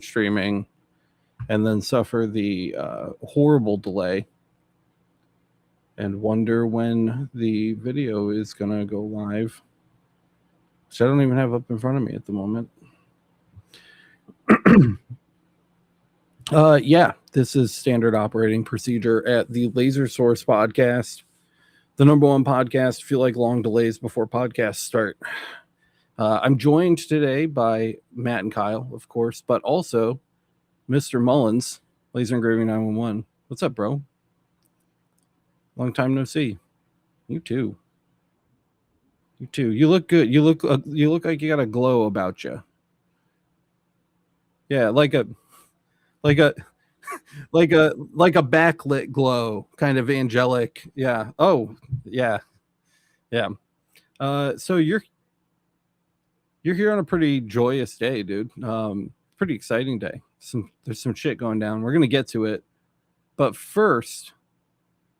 streaming and then suffer the horrible delay and wonder when the video is going to go live, which I don't even have up in front of me at the moment. Yeah, this is standard operating procedure at the Laser Source podcast, the #1 podcast. Feel like long delays before podcasts start. I'm joined today by Matt and Kyle, of course, but also Mr. Mullins, Laser Engraving 911. What's up, bro? Long time no see. You too. You too. You look good. You look like you got a glow about you. Yeah, like a backlit glow, kind of angelic. Yeah. Oh, yeah. Yeah. So you're here on a pretty joyous day, dude. Pretty exciting day. There's some shit going down. We're gonna get to it, but first,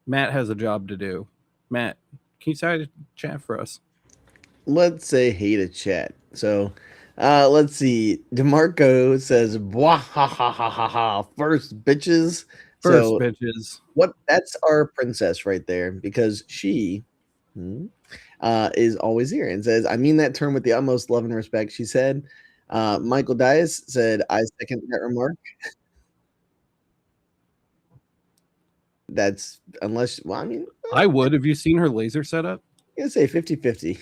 Matt has a job to do. Matt, can you say chat for us? Let's say hey to chat. So, let's see. DeMarco says, "Bwah ha ha ha ha ha." First, bitches. First, bitches. What? That's our princess right there, because she is always here and says, "I mean that term with the utmost love and respect." She said. Michael Dias said, "I second that remark." That's unless, well, I mean, I would. Have you seen her laser setup? I'm gonna say 50-50.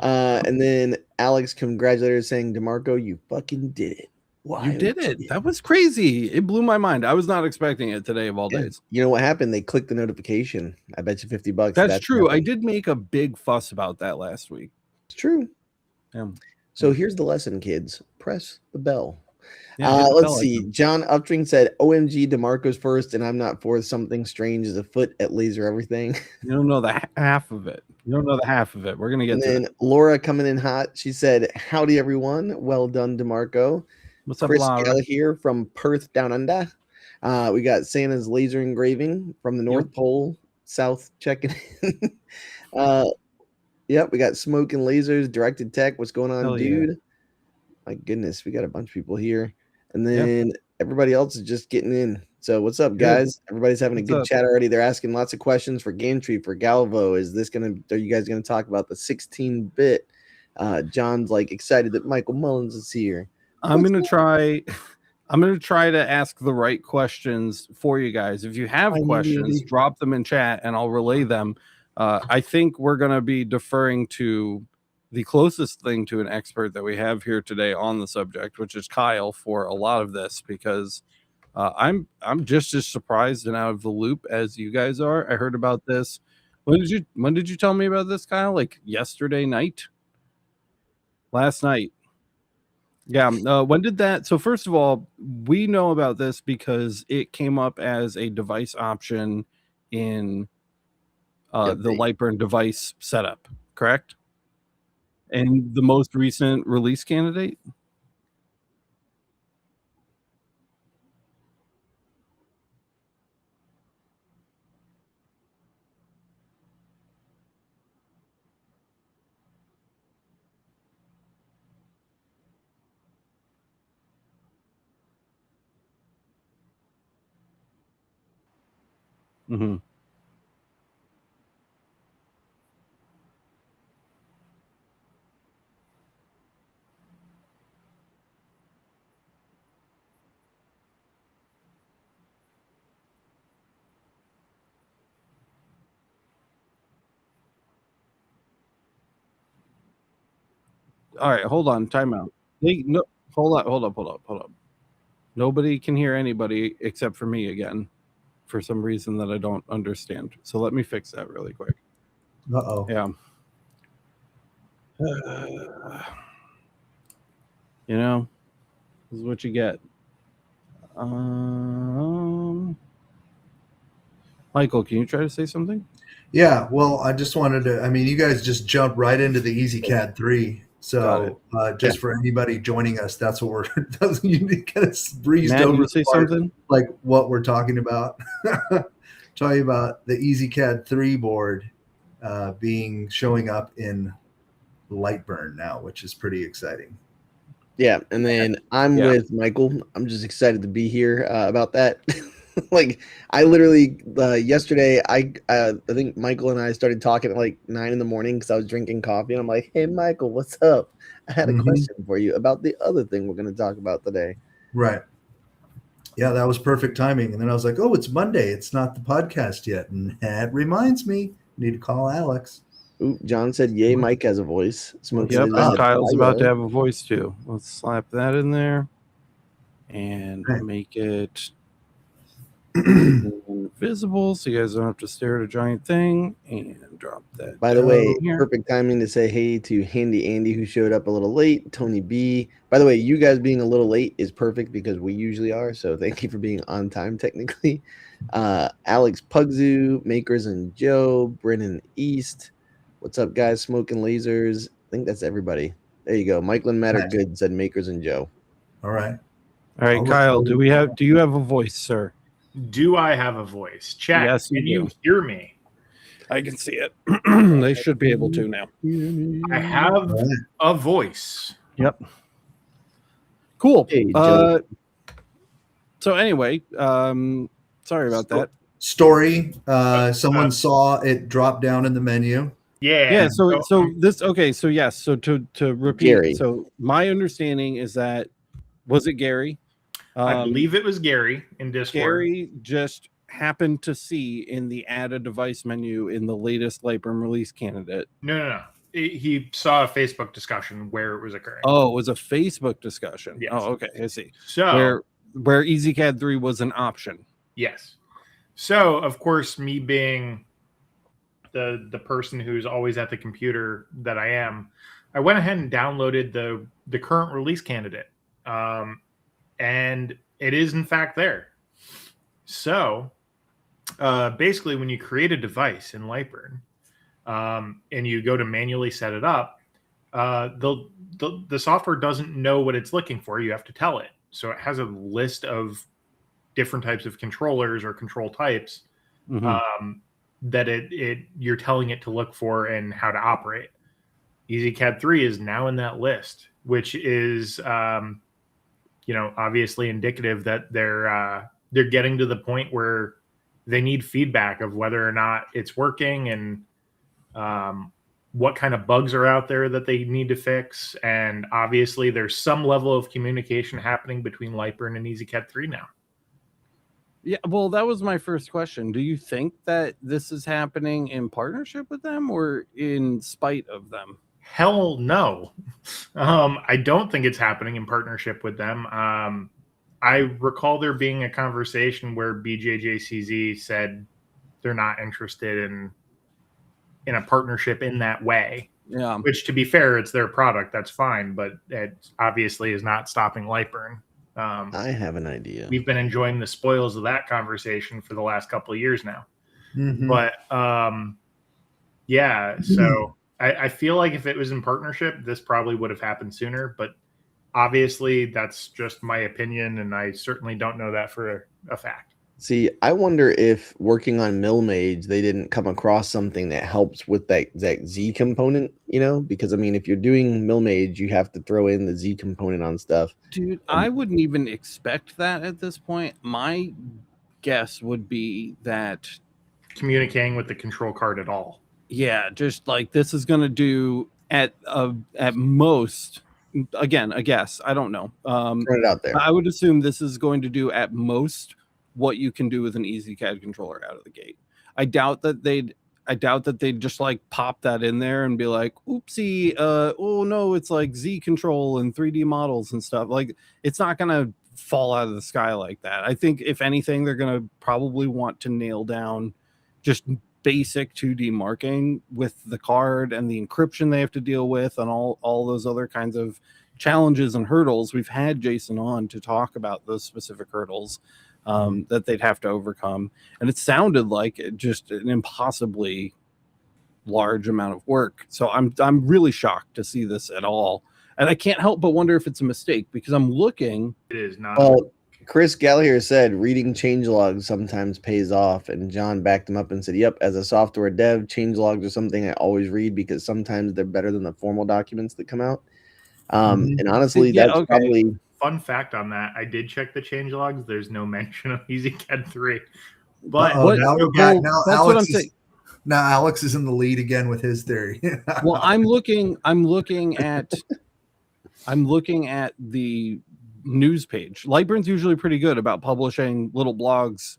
And then Alex congratulated her, saying, "DeMarco, you fucking did it. Wow, you did it. That was crazy. It blew my mind. I was not expecting it today of all days. You know what happened? They clicked the notification. I bet you $50. That's true. I did make a big fuss about that last week. It's true. Yeah. So here's the lesson, kids. Press the bell. Let's see. John Upstring said, "OMG, DeMarco's first, and I'm not fourth. Something strange is afoot at Laser Everything." You don't know the half of it. We're going to get to it. And then Laura coming in hot. She said, "Howdy, everyone. Well done, DeMarco." What's up, Chris Laura? here from Perth down under. We got Santa's Laser Engraving from the North Pole, South checking in. Yep, we got Smoke and Lasers, Directed Tech. What's going on, dude? Yeah. My goodness, we got a bunch of people here. And then everybody else is just getting in. So what's up, guys? Everybody's having a good chat already. They're asking lots of questions for Gantry, for Galvo. Are you guys gonna talk about the 16-bit? John's like excited that Michael Mullins is here. I'm gonna try to ask the right questions for you guys. If you have questions, drop them in chat and I'll relay them. I think we're going to be deferring to the closest thing to an expert that we have here today on the subject, which is Kyle, for a lot of this, because I'm just as surprised and out of the loop as you guys are. I heard about this. When did you tell me about this, Kyle? Like yesterday night? Last night. Yeah. When did that? So first of all, we know about this because it came up as a device option in the LightBurn device setup, correct? And the most recent release candidate? Mm-hmm. All right, hold on, timeout. Hold up. Nobody can hear anybody except for me again, for some reason that I don't understand. So let me fix that really quick. Uh-oh. Yeah. You know, this is what you get. Michael, can you try to say something? Yeah, well, I just wanted to, you guys just jumped right into the EasyCad3. So just for anybody joining us, that's what we're, you kind of breezed Matt, over you say something? Like what we're talking about. Talking about the EasyCad3 board showing up in LightBurn now, which is pretty exciting. Yeah, and then I'm with Michael. I'm just excited to be here about that. Like, I literally yesterday, I think Michael and I started talking at like 9 in the morning because I was drinking coffee, and I'm like, "Hey, Michael, what's up? I had a question for you about the other thing we're going to talk about today." Right. Yeah, that was perfect timing. And then I was like, "Oh, it's Monday. It's not the podcast yet." And that reminds me, need to call Alex. Ooh, John said, "Yay, Mike has a voice." Yep, Kyle's about to have a voice too. Let's slap that in there and make it visible so you guys don't have to stare at a giant thing, and drop that. By the way, perfect timing to say hey to Handy Andy, who showed up a little late. Tony B. By the way, you guys being a little late is perfect because we usually are. So thank you for being on time technically. Alex Pugzu, Makers and Joe, Brennan East. What's up, guys? Smoking Lasers. I think that's everybody. There you go. Michael and Matt are good, said Makers and Joe. All right. All right, Kyle, do you have a voice, sir? Do I have a voice? Chat, yes, can you hear me? I can see it. They should be able to now. I have a voice. Yep. Cool. Hey, so anyway, sorry about that. Story. Someone saw it drop down in the menu. Yeah. So this. Okay. So yes. So to repeat. Gary. So my understanding is that, was it Gary? I believe it was Gary in Discord. Gary just happened to see in the add a device menu in the latest LightBurn release candidate. No. He saw a Facebook discussion where it was occurring. Oh, it was a Facebook discussion. Yes. Oh, okay. I see. So where EasyCad3 was an option. Yes. So of course, me being the person who's always at the computer that I am, I went ahead and downloaded the current release candidate. And it is in fact there. So basically, when you create a device in LightBurn and you go to manually set it up, the software doesn't know what it's looking for. You have to tell it. So it has a list of different types of controllers or control types that you're telling it to look for and how to operate. EZCAD3 is now in that list, which is obviously indicative that they're getting to the point where they need feedback of whether or not it's working and what kind of bugs are out there that they need to fix. And obviously there's some level of communication happening between LightBurn and EasyCad3 now. Yeah, well, that was my first question. Do you think that this is happening in partnership with them or in spite of them? Hell no. I don't think it's happening in partnership with them. I recall there being a conversation where BJJCZ said they're not interested in a partnership in that way. Yeah. Which, to be fair, it's their product. That's fine, but it obviously is not stopping LightBurn. I have an idea. We've been enjoying the spoils of that conversation for the last couple of years now. But yeah, so I feel like if it was in partnership, this probably would have happened sooner. But obviously, that's just my opinion, and I certainly don't know that for a fact. See, I wonder if working on MillMage, they didn't come across something that helps with that Z component, because I mean, if you're doing MillMage, you have to throw in the Z component on stuff. Dude, I wouldn't even expect that at this point. My guess would be that communicating with the control card at all. Yeah, just like this is going to do at most, again, a guess. I don't know. Throw it out there. I would assume this is going to do at most what you can do with an EasyCad controller out of the gate. I doubt that they'd just like pop that in there and be like, oopsie, oh no, it's like Z control and 3D models and stuff. Like, it's not gonna fall out of the sky like that. I think if anything, they're gonna probably want to nail down just basic 2D marking with the card and the encryption they have to deal with and all those other kinds of challenges and hurdles. We've had Jason on to talk about those specific hurdles that they'd have to overcome, and it sounded like just an impossibly large amount of work. So I'm really shocked to see this at all, and I can't help but wonder if it's a mistake because I'm looking. It is not. Well, Chris Gallagher said reading changelogs sometimes pays off, and John backed him up and said, "Yep, as a software dev, changelogs are something I always read because sometimes they're better than the formal documents that come out." And honestly, Yeah, that's okay. probably Fun fact on that. I did check the change logs. There's no mention of EasyCad3. But What- now, well, now that's what I'm saying. Now Alex is in the lead again with his theory. Well, I'm looking at the news page. LightBurn's usually pretty good about publishing little blogs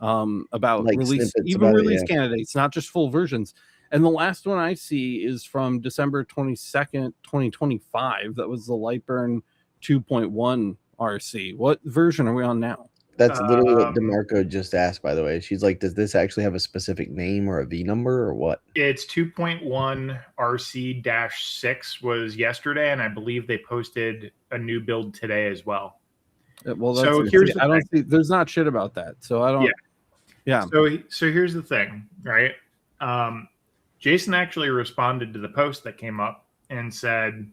about like release, snippets even about it, release yeah. candidates, not just full versions. And the last one I see is from December 22nd, 2025. That was the LightBurn 2.1 RC. What version are we on now? That's literally what DeMarco just asked, by the way. She's like, does this actually have a specific name or a V number or what? It's 2.1 RC-6 was yesterday, and I believe they posted a new build today as well. Well, that's So here's the I don't thing. see, there's not shit about that. So I don't. Yeah. So here's the thing, right? Jason actually responded to the post that came up and said,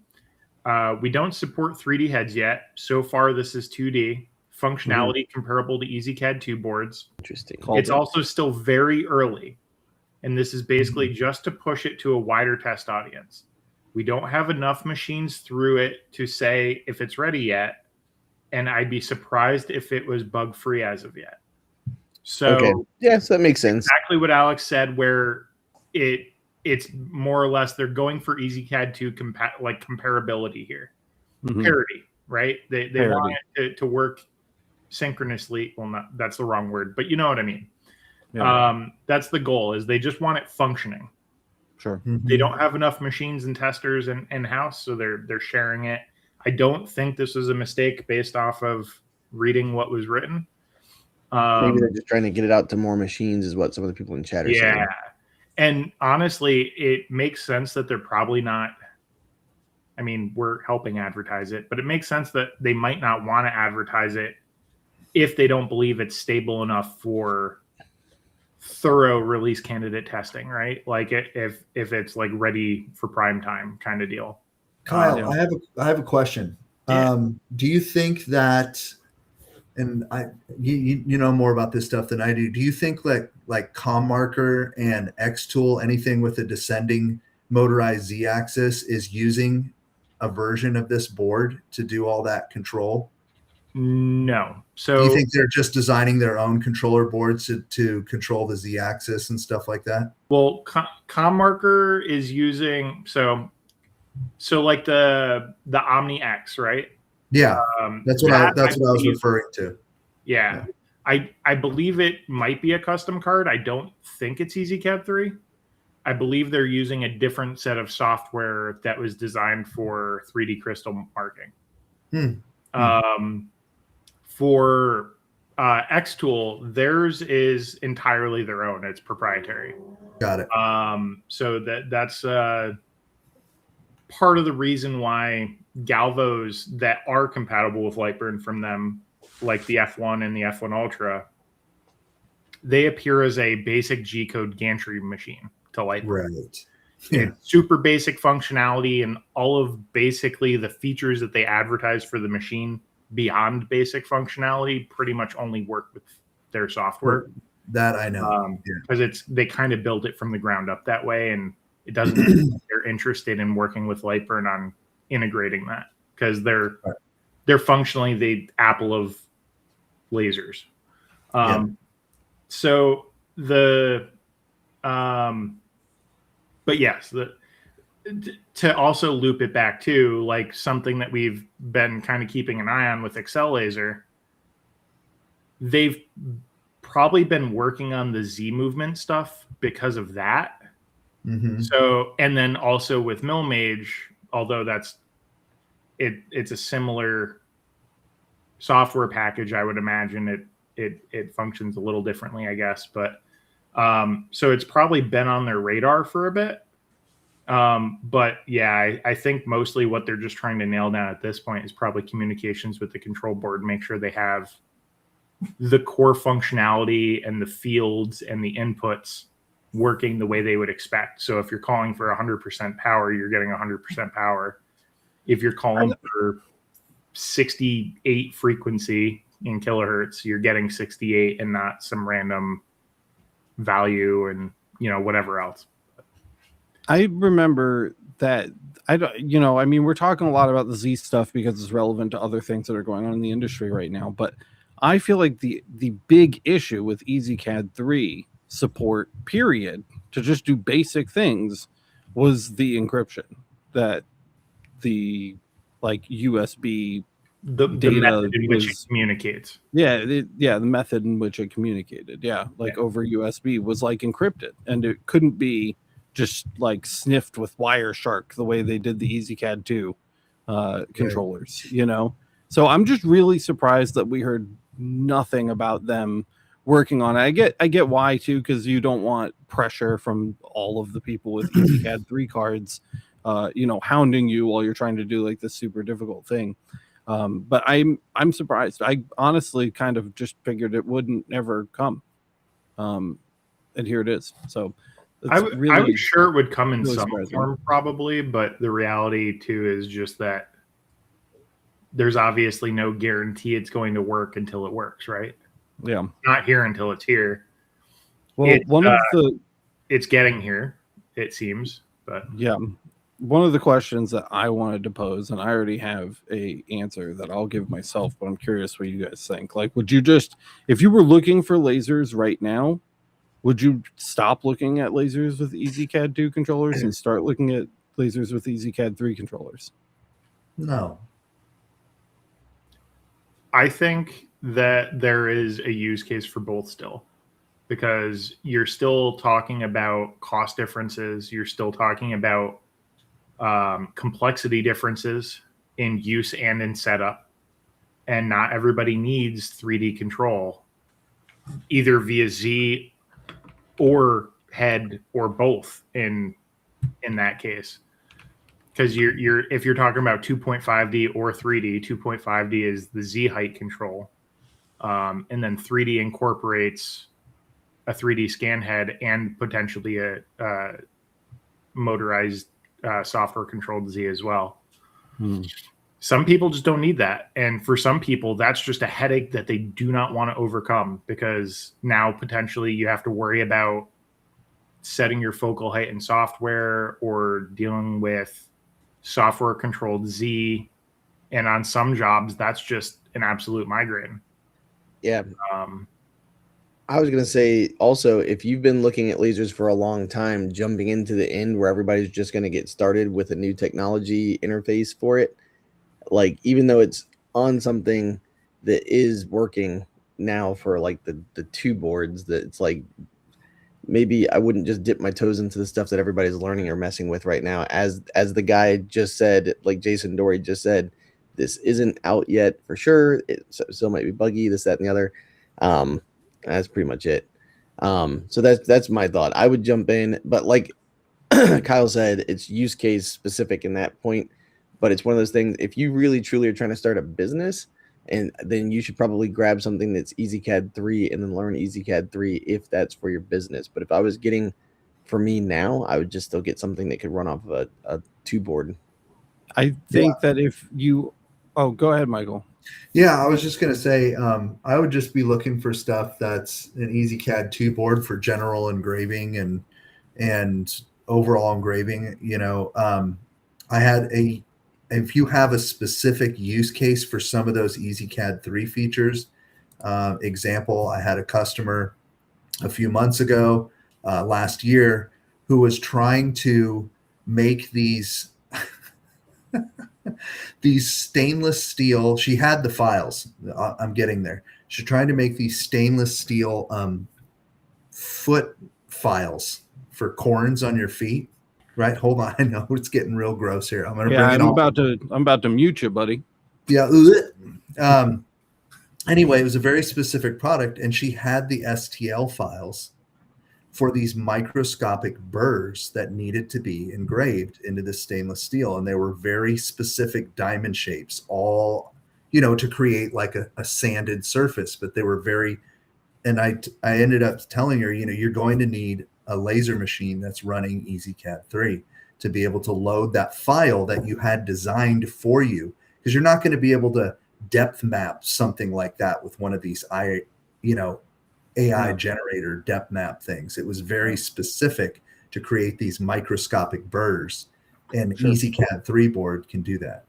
we don't support 3D heads yet. So far, this is 2D. Functionality comparable to EasyCad2 boards. Interesting. It's also still very early. And this is basically just to push it to a wider test audience. We don't have enough machines through it to say if it's ready yet. And I'd be surprised if it was bug-free as of yet. So yes, that makes sense. Exactly what Alex said, where it's more or less they're going for EasyCad2 comparability here. Parity, right? They want it to work synchronously. Well, not that's the wrong word, but you know what I mean. Yeah. That's the goal, is they just want it functioning. Sure. They don't have enough machines and testers in house, so they're sharing it. I don't think this was a mistake based off of reading what was written. Maybe they're just trying to get it out to more machines, is what some of the people in chat are saying. Yeah. And honestly, it makes sense that they're probably not. I mean, we're helping advertise it, but it makes sense that they might not want to advertise it if they don't believe it's stable enough for thorough release candidate testing, right? Like if it's like ready for prime time kind of deal. Kyle, I have a question. Yeah. Do you think that, and you know more about this stuff than I do. Do you think like CommMarker and Xtool, anything with a descending motorized Z-axis, is using a version of this board to do all that control? No. So do you think they're just designing their own controller boards to control the Z-axis and stuff like that? Well, CommMarker is using so like the Omni X, right? Yeah, that's what I was referring to. Yeah. I believe it might be a custom card. I don't think it's EasyCad3. I believe they're using a different set of software that was designed for 3D crystal marking. For Xtool, theirs is entirely their own. It's proprietary. Got it. So that's part of the reason why Galvos that are compatible with LightBurn from them, like the F1 and the F1 Ultra, they appear as a basic G-code gantry machine to LightBurn. Right. Yeah. It's super basic functionality, and all of basically the features that they advertise for the machine beyond basic functionality pretty much only work with their software. That I know. Because they kind of built it from the ground up that way, and it doesn't mean they're interested in working with LightBurn on integrating that, because they're functionally the Apple of lasers. So the but yes, to also loop it back to like something that we've been kind of keeping an eye on with Excel Laser, they've probably been working on the Z movement stuff because of that. So, and then also with MillMage, although it's a similar software package, I would imagine it functions a little differently, I guess. But so it's probably been on their radar for a bit. But yeah, I think mostly what they're just trying to nail down at this point is probably communications with the control board, make sure they have the core functionality and the fields and the inputs working the way they would expect. So if you're calling for 100% power, you're getting 100% power. If you're calling for 68 frequency in kilohertz, you're getting 68 and not some random value and whatever else. I remember that I don't, I mean, we're talking a lot about the Z stuff because it's relevant to other things that are going on in the industry right now. But I feel like the big issue with EasyCad3 support, period, to just do basic things, was the encryption, that the like USB the data method in which it was, communicates. the method in which it communicated, over USB was like encrypted, and it couldn't be just like sniffed with Wireshark the way they did the EasyCad2 controllers, So I'm just really surprised that we heard nothing about them working on it. I get why too, because you don't want pressure from all of the people with EasyCad3 cards, hounding you while you're trying to do like this super difficult thing. But I'm surprised. I honestly kind of just figured it wouldn't ever come. And here it is. So I was sure it would come in really some surprising. form probably, but the reality too is just that there's obviously no guarantee it's going to work until it works, right? Yeah. Not here until it's here. Well, it's getting here, it seems, but yeah. One of the questions that I wanted to pose, and I already have a answer that I'll give myself, but I'm curious what you guys think. Like, would you just, if you were looking for lasers right now, would you stop looking at lasers with EasyCad2 controllers and start looking at lasers with EasyCad3 controllers? No. I think that there is a use case for both still, because you're still talking about cost differences. You're still talking about complexity differences in use and in setup. And not everybody needs 3D control, either via Z or head or both in that case. Because if you're talking about 2.5D or 3D, 2.5D is the Z height control. And then 3D incorporates a 3D scan head and potentially a motorized software controlled Z as well. Some people just don't need that. And for some people, that's just a headache that they do not want to overcome, because now potentially you have to worry about setting your focal height in software or dealing with software controlled Z. And on some jobs, that's just an absolute migraine. Yeah. I was going to say also, if you've been looking at lasers for a long time, jumping into the end where everybody's just going to get started with a new technology interface for it, like, even though it's on something that is working now for like the two boards, that it's like, maybe I wouldn't just dip my toes into the stuff that everybody's learning or messing with right now. As the guy just said, like Jason Dory just said, this isn't out yet for sure. It still might be buggy, this, that, and the other. That's pretty much it. So that's my thought. I would jump in, but like Kyle said, it's use case specific in that point. But it's one of those things, if you really truly are trying to start a business, and then you should probably grab something that's EasyCad3 and then learn EasyCad3 if that's for your business. But if I was getting for me now, I would just still get something that could run off of a two board. I think that if you, go ahead, Michael. Yeah, I was just going to say, I would just be looking for stuff that's an EasyCad2 board for general engraving and overall engraving. I had if you have a specific use case for some of those EasyCad3 features, example, I had a customer a few months ago, last year, who was trying to make these these stainless steel. She had the files. I'm getting there. She's trying to make these stainless steel foot files for corns on your feet. Right. Hold on. I know it's getting real gross here. I'm going to bring it on. I'm about to mute you, buddy. Yeah. Anyway, it was a very specific product, and she had the STL files for these microscopic burrs that needed to be engraved into the stainless steel. And they were very specific diamond shapes, all, to create like a sanded surface, but they were very, and I ended up telling her, you're going to need a laser machine that's running EasyCad3 to be able to load that file that you had designed for you, because you're not going to be able to depth map something like that with one of these AI generator depth map things. It was very specific to create these microscopic burrs. And Sure. EZCAD3 board can do that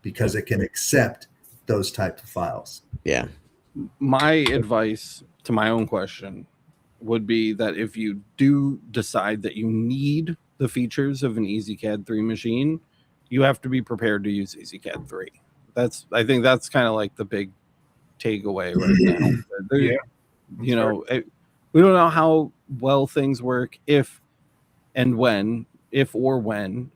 because it can accept those type of files. Yeah. My advice to my own question would be that if you do decide that you need the features of an EasyCAD3 machine, you have to be prepared to use EasyCAD3. I think that's kind of like the big takeaway right now. Yeah, you know, we don't know how well things work if or when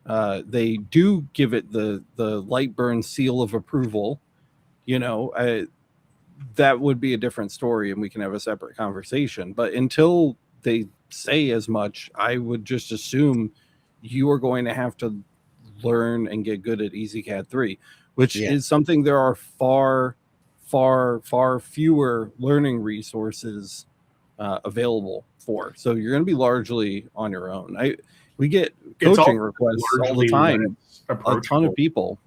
they do give it the LightBurn seal of approval. You know, that would be a different story and we can have a separate conversation. But until they say as much, I would just assume you are going to have to learn and get good at EasyCAD3, which is something there are far fewer learning resources available for. So you're going to be largely on your own. We get coaching requests all the time. A ton of people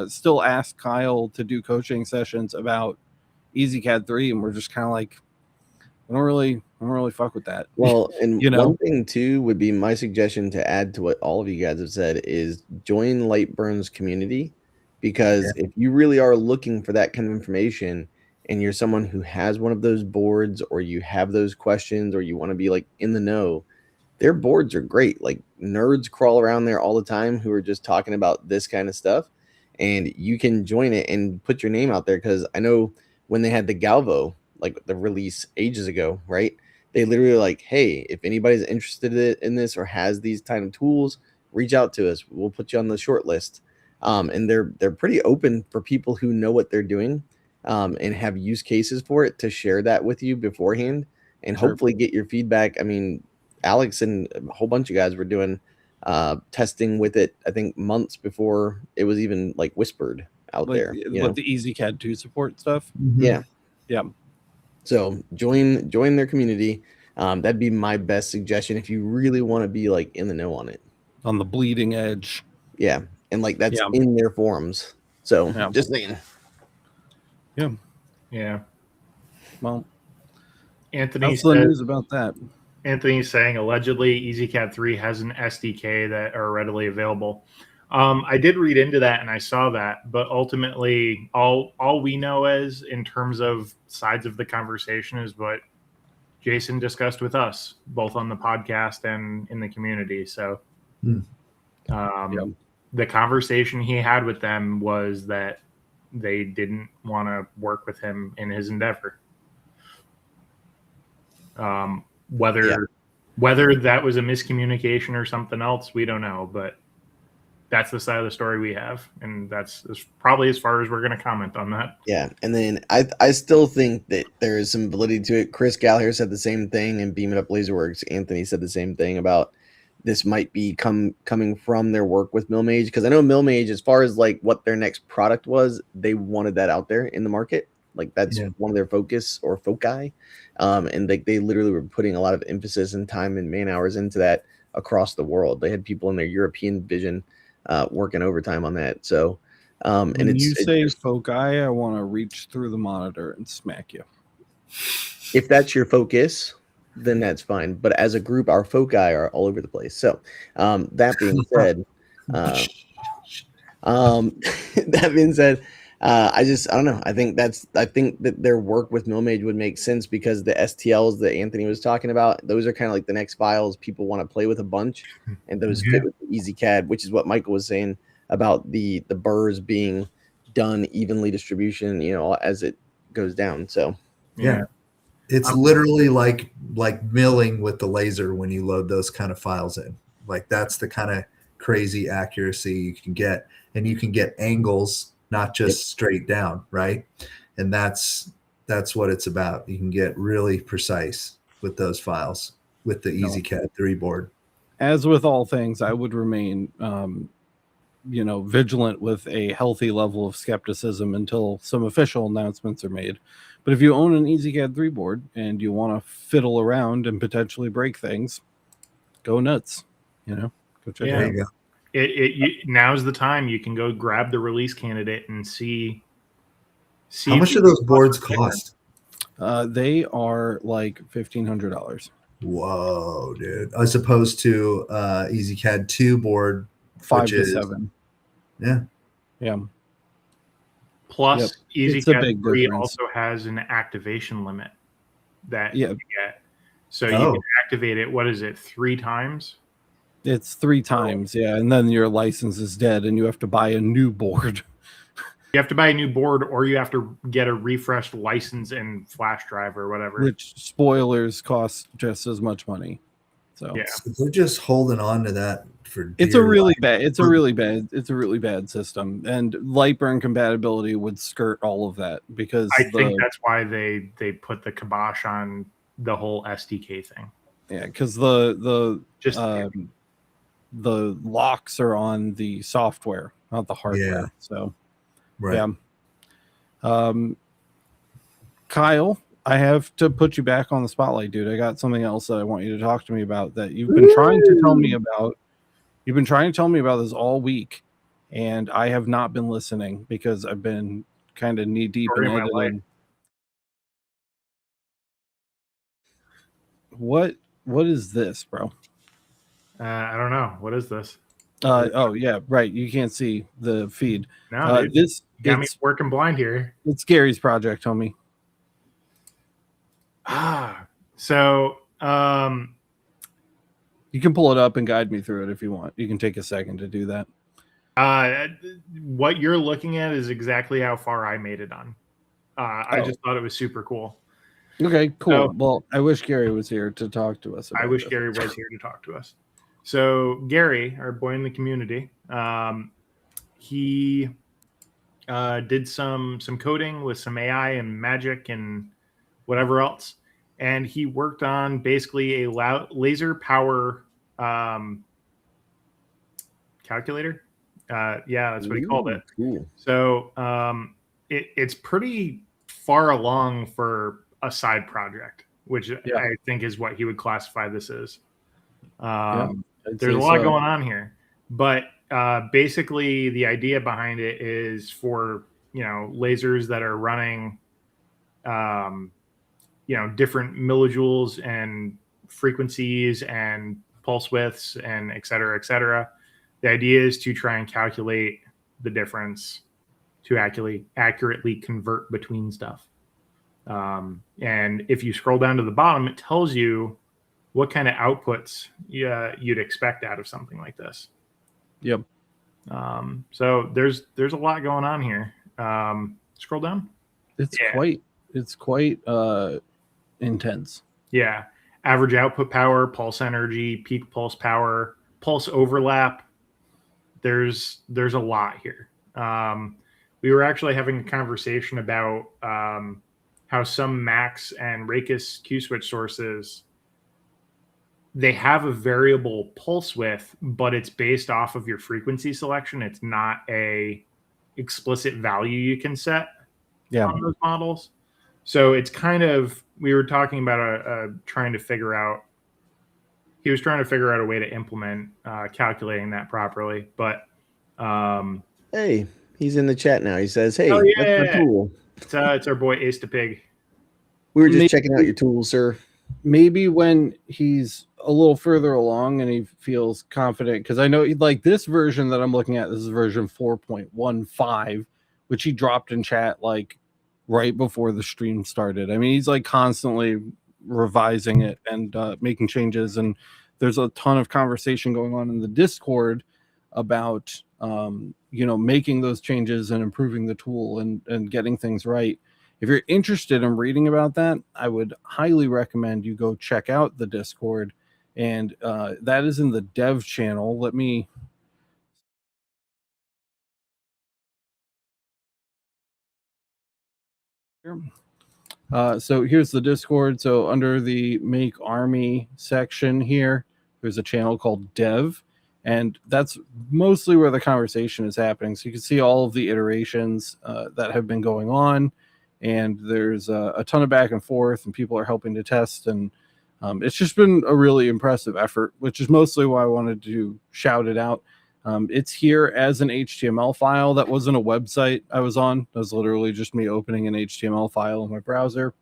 still ask Kyle to do coaching sessions about EasyCAD3, and we're just kind of like, I don't really fuck with that. Well, and you know, one thing too would be my suggestion to add to what all of you guys have said is join LightBurn's community, because if you really are looking for that kind of information and you're someone who has one of those boards or you have those questions or you want to be like in the know, their boards are great. Like nerds crawl around there all the time who are just talking about this kind of stuff, and you can join it and put your name out there. Because I know when they had the Galvo, like the release ages ago, right? They literally were like, hey, if anybody's interested in this or has these kind of tools, reach out to us. We'll put you on the short list. And they're pretty open for people who know what they're doing and have use cases for it to share that with you beforehand and hopefully get your feedback. I mean, Alex and a whole bunch of guys were doing testing with it, I think months before it was even like whispered out like, there. What the EasyCAD2 support stuff. Yeah. Yeah. So join their community. That'd be my best suggestion if you really want to be like in the know on it. On the bleeding edge. Yeah. And like that's in their forums. So just saying. Yeah. Yeah. Well, Anthony that's the news about that. Anthony's saying allegedly EasyCAD3 has an SDK that are readily available. I did read into that and I saw that, but ultimately all we know is in terms of sides of the conversation is what Jason discussed with us, both on the podcast and in the community. So the conversation he had with them was that they didn't want to work with him in his endeavor. Whether that was a miscommunication or something else, we don't know, but that's the side of the story we have, and that's probably as far as we're going to comment on that. Yeah, and then I still think that there is some validity to it. Chris Gallagher said the same thing, and BeamItUpLaserWorks, Anthony said the same thing about this might be coming from their work with MillMage, because I know MillMage, as far as like what their next product was, they wanted that out there in the market. Like that's one of their focus or foci, and they literally were putting a lot of emphasis and time and man hours into that across the world. They had people in their European division working overtime on that. So, and when you say foci, I want to reach through the monitor and smack you. If that's your focus, then that's fine. But as a group, our foci are all over the place. So, that being said, I don't know. I think that their work with MillMage would make sense because the STLs that Anthony was talking about, those are kind of like the next files people want to play with a bunch, and those fit with the EasyCAD, which is what Michael was saying about the burrs being done evenly distribution, as it goes down. So it's literally like milling with the laser when you load those kind of files in. Like that's the kind of crazy accuracy you can get, and you can get angles, not just straight down, right? And that's what it's about. You can get really precise with those files with the EasyCAD3 board. As with all things, I would remain vigilant with a healthy level of skepticism until some official announcements are made. But if you own an EasyCAD3 board and you want to fiddle around and potentially break things, go nuts. Go check it out. There you go. Now's the time you can go grab the release candidate and see how much do those boards cost? They are like $1,500. Whoa, dude! As opposed to EasyCAD 2 board 5 to 7. Yeah. Yeah. Plus, It's a big EasyCad3 difference. also has an activation limit that Yeah. you get. So you can activate it, what is it, 3 times? It's 3 times, yeah. And then your license is dead and you have to buy a new board. You have to buy a new board, or you have to get a refreshed license and flash drive or whatever. Which, spoilers, cost just as much money. So yeah, so they're just holding on to that for it's a really bad system, and LightBurn compatibility would skirt all of that, because I think that's why they put the kibosh on the whole SDK thing. Yeah, because the locks are on the software, not the hardware. Yeah. So right. Yeah. Kyle, I have to put you back on the spotlight, dude. I got something else that I want you to talk to me about that you've been trying to tell me about. You've been trying to tell me about this all week, and I have not been listening because I've been kind of knee deep in editing. What is this, bro? I don't know. What is this? Oh yeah, right. You can't see the feed. No, dude, this got me working blind here. It's Gary's project, homie. So you can pull it up and guide me through it if you want. You can take a second to do that. What you're looking at is exactly how far I made it on. I just thought it was super cool. Okay, cool. So, well, I wish Gary was here to talk to us. I wish Gary was here to talk to us. So Gary, our boy in the community, he did some coding with some AI and magic and whatever else, and he worked on basically a laser power calculator. Yeah, that's what he called it. Cool. So it's pretty far along for a side project, which I think is what he would classify this as. There's a lot going on here, but basically the idea behind it is for, lasers that are running, different millijoules and frequencies and pulse widths and et cetera, et cetera. The idea is to try and calculate the difference to accurately convert between stuff. And if you scroll down to the bottom, it tells you what kind of outputs you'd expect out of something like this. Yep. So there's a lot going on here. Scroll down. It's quite intense. Yeah. Average output power, pulse energy, peak pulse power, pulse overlap. There's a lot here. We were actually having a conversation about how some Max and Rakis Q-switch sources, they have a variable pulse width, but it's based off of your frequency selection. It's not a explicit value you can set on those models. So it's kind of, we were talking about trying to figure out, he was trying to figure out a way to implement calculating that properly. But hey, he's in the chat now. He says, hey, that's my tool. It's our boy Ace the Pig. We were just checking out your tools, sir. Maybe when he's a little further along and he feels confident, because I know like this version that I'm looking at, this is version 4.15, which he dropped in chat like right before the stream started. I mean, he's like constantly revising it and making changes, and there's a ton of conversation going on in the Discord about making those changes and improving the tool and getting things right. If you're interested in reading about that, I would highly recommend you go check out the Discord, and that is in the dev channel. Let me so here's the Discord. So under the Make Army section here, there's a channel called Dev, and that's mostly where the conversation is happening. So you can see all of the iterations that have been going on, and there's a ton of back and forth, and people are helping to test, and it's just been a really impressive effort, which is mostly why I wanted to shout it out. It's here as an HTML file. That wasn't a website I was on. That was literally just me opening an HTML file in my browser.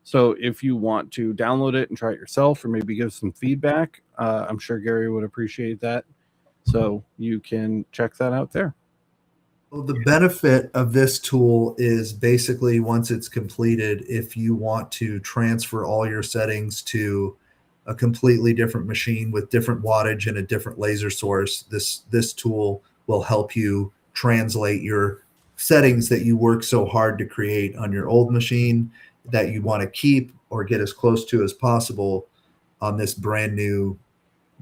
So if you want to download it and try it yourself, or maybe give some feedback, I'm sure Gary would appreciate that. So you can check that out there. Well, the benefit of this tool is basically once it's completed, if you want to transfer all your settings to a completely different machine with different wattage and a different laser source, this tool will help you translate your settings that you work so hard to create on your old machine that you want to keep or get as close to as possible on this brand new,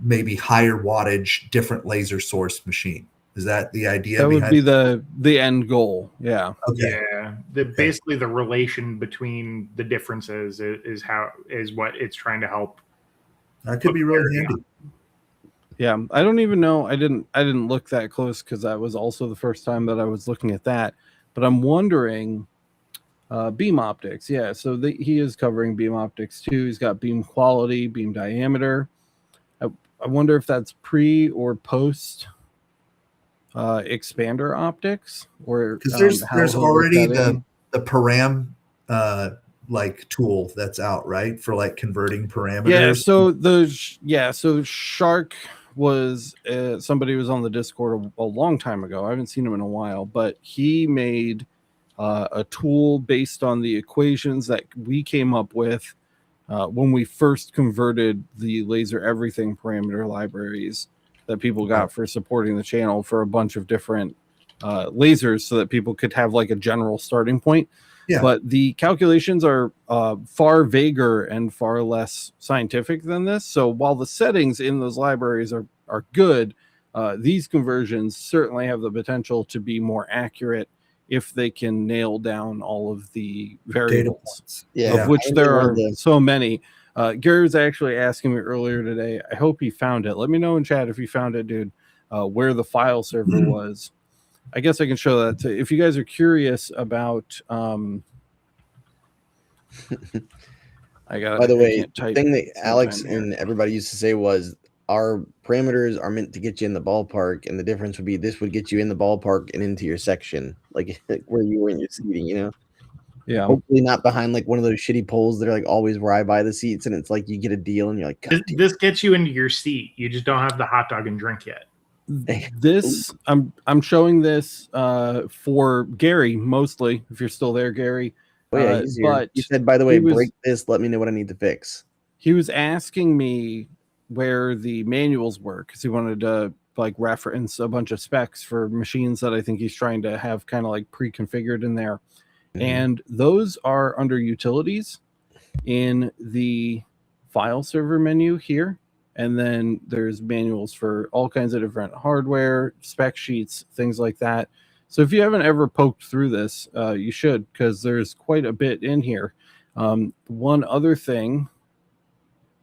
maybe higher wattage, different laser source machine. Is that the idea? That would be the end goal. Yeah. Okay. Yeah. Basically the relation between the differences is what it's trying to help. That could be really handy. Yeah, I don't even know. I didn't look that close because that was also the first time that I was looking at that. But I'm wondering, beam optics. Yeah, so he is covering beam optics too. He's got beam quality, beam diameter. I wonder if that's pre or post expander optics, or because there's already the param like tool that's out, right, for like converting parameters. So Shark was somebody was on the Discord a long time ago. I haven't seen him in a while, but he made a tool based on the equations that we came up with when we first converted the Laser Everything parameter libraries that people got for supporting the channel for a bunch of different lasers, so that people could have like a general starting point. Yeah. But the calculations are far vaguer and far less scientific than this. So while the settings in those libraries are good, these conversions certainly have the potential to be more accurate if they can nail down all of the variables, of which there are so many. Gary was actually asking me earlier today. I hope he found it. Let me know in chat if you found it, dude, where the file server was. I guess I can show that if you guys are curious about. I got. By the way, the thing that Alex and everybody used to say was our parameters are meant to get you in the ballpark, and the difference would be this would get you in the ballpark and into your section, like where you were in your seating, you know. Yeah. Hopefully not behind like one of those shitty poles that are like always where I buy the seats, and it's like you get a deal and you're like, this gets you into your seat. You just don't have the hot dog and drink yet. This I'm showing this for Gary mostly, if you're still there, Gary. Oh, yeah, but you said, by the way, break this, let me know what I need to fix. He was asking me where the manuals were because he wanted to like reference a bunch of specs for machines that I think he's trying to have kind of like pre-configured in there. And those are under utilities in the file server menu here. And then there's manuals for all kinds of different hardware, spec sheets, things like that. So if you haven't ever poked through this, you should, because there's quite a bit in here. One other thing.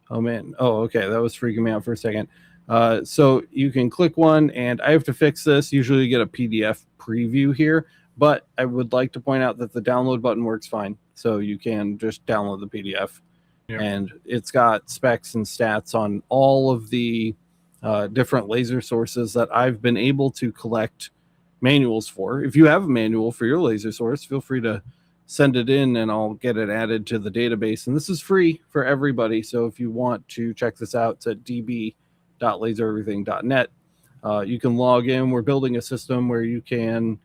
Oh, man. Oh, okay. That was freaking me out for a second. So you can click one, and I have to fix this. Usually you get a PDF preview here. But I would like to point out that the download button works fine. So you can just download the PDF. Yeah. And it's got specs and stats on all of the different laser sources that I've been able to collect manuals for. If you have a manual for your laser source, feel free to send it in and I'll get it added to the database. And this is free for everybody. So if you want to check this out, it's at db.lasereverything.net. You can log in. We're building a system where you can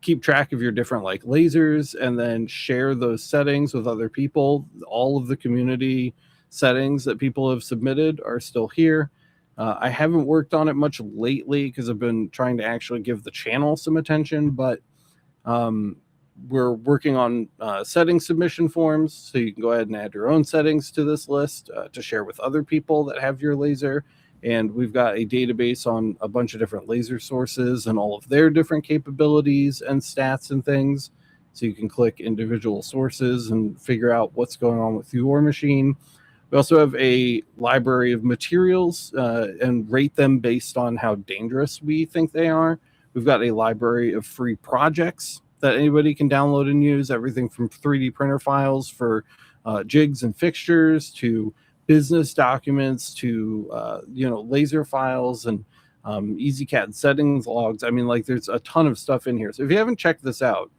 keep track of your different like lasers and then share those settings with other people. All of the community settings that people have submitted are still here. I haven't worked on it much lately because I've been trying to actually give the channel some attention, but we're working on setting submission forms, so you can go ahead and add your own settings to this list to share with other people that have your laser. And we've got a database on a bunch of different laser sources and all of their different capabilities and stats and things. So you can click individual sources and figure out what's going on with your machine. We also have a library of materials and rate them based on how dangerous we think they are. We've got a library of free projects that anybody can download and use, everything from 3D printer files for jigs and fixtures to business documents to laser files and EasyCad settings logs. I mean, like there's a ton of stuff in here. So if you haven't checked this out,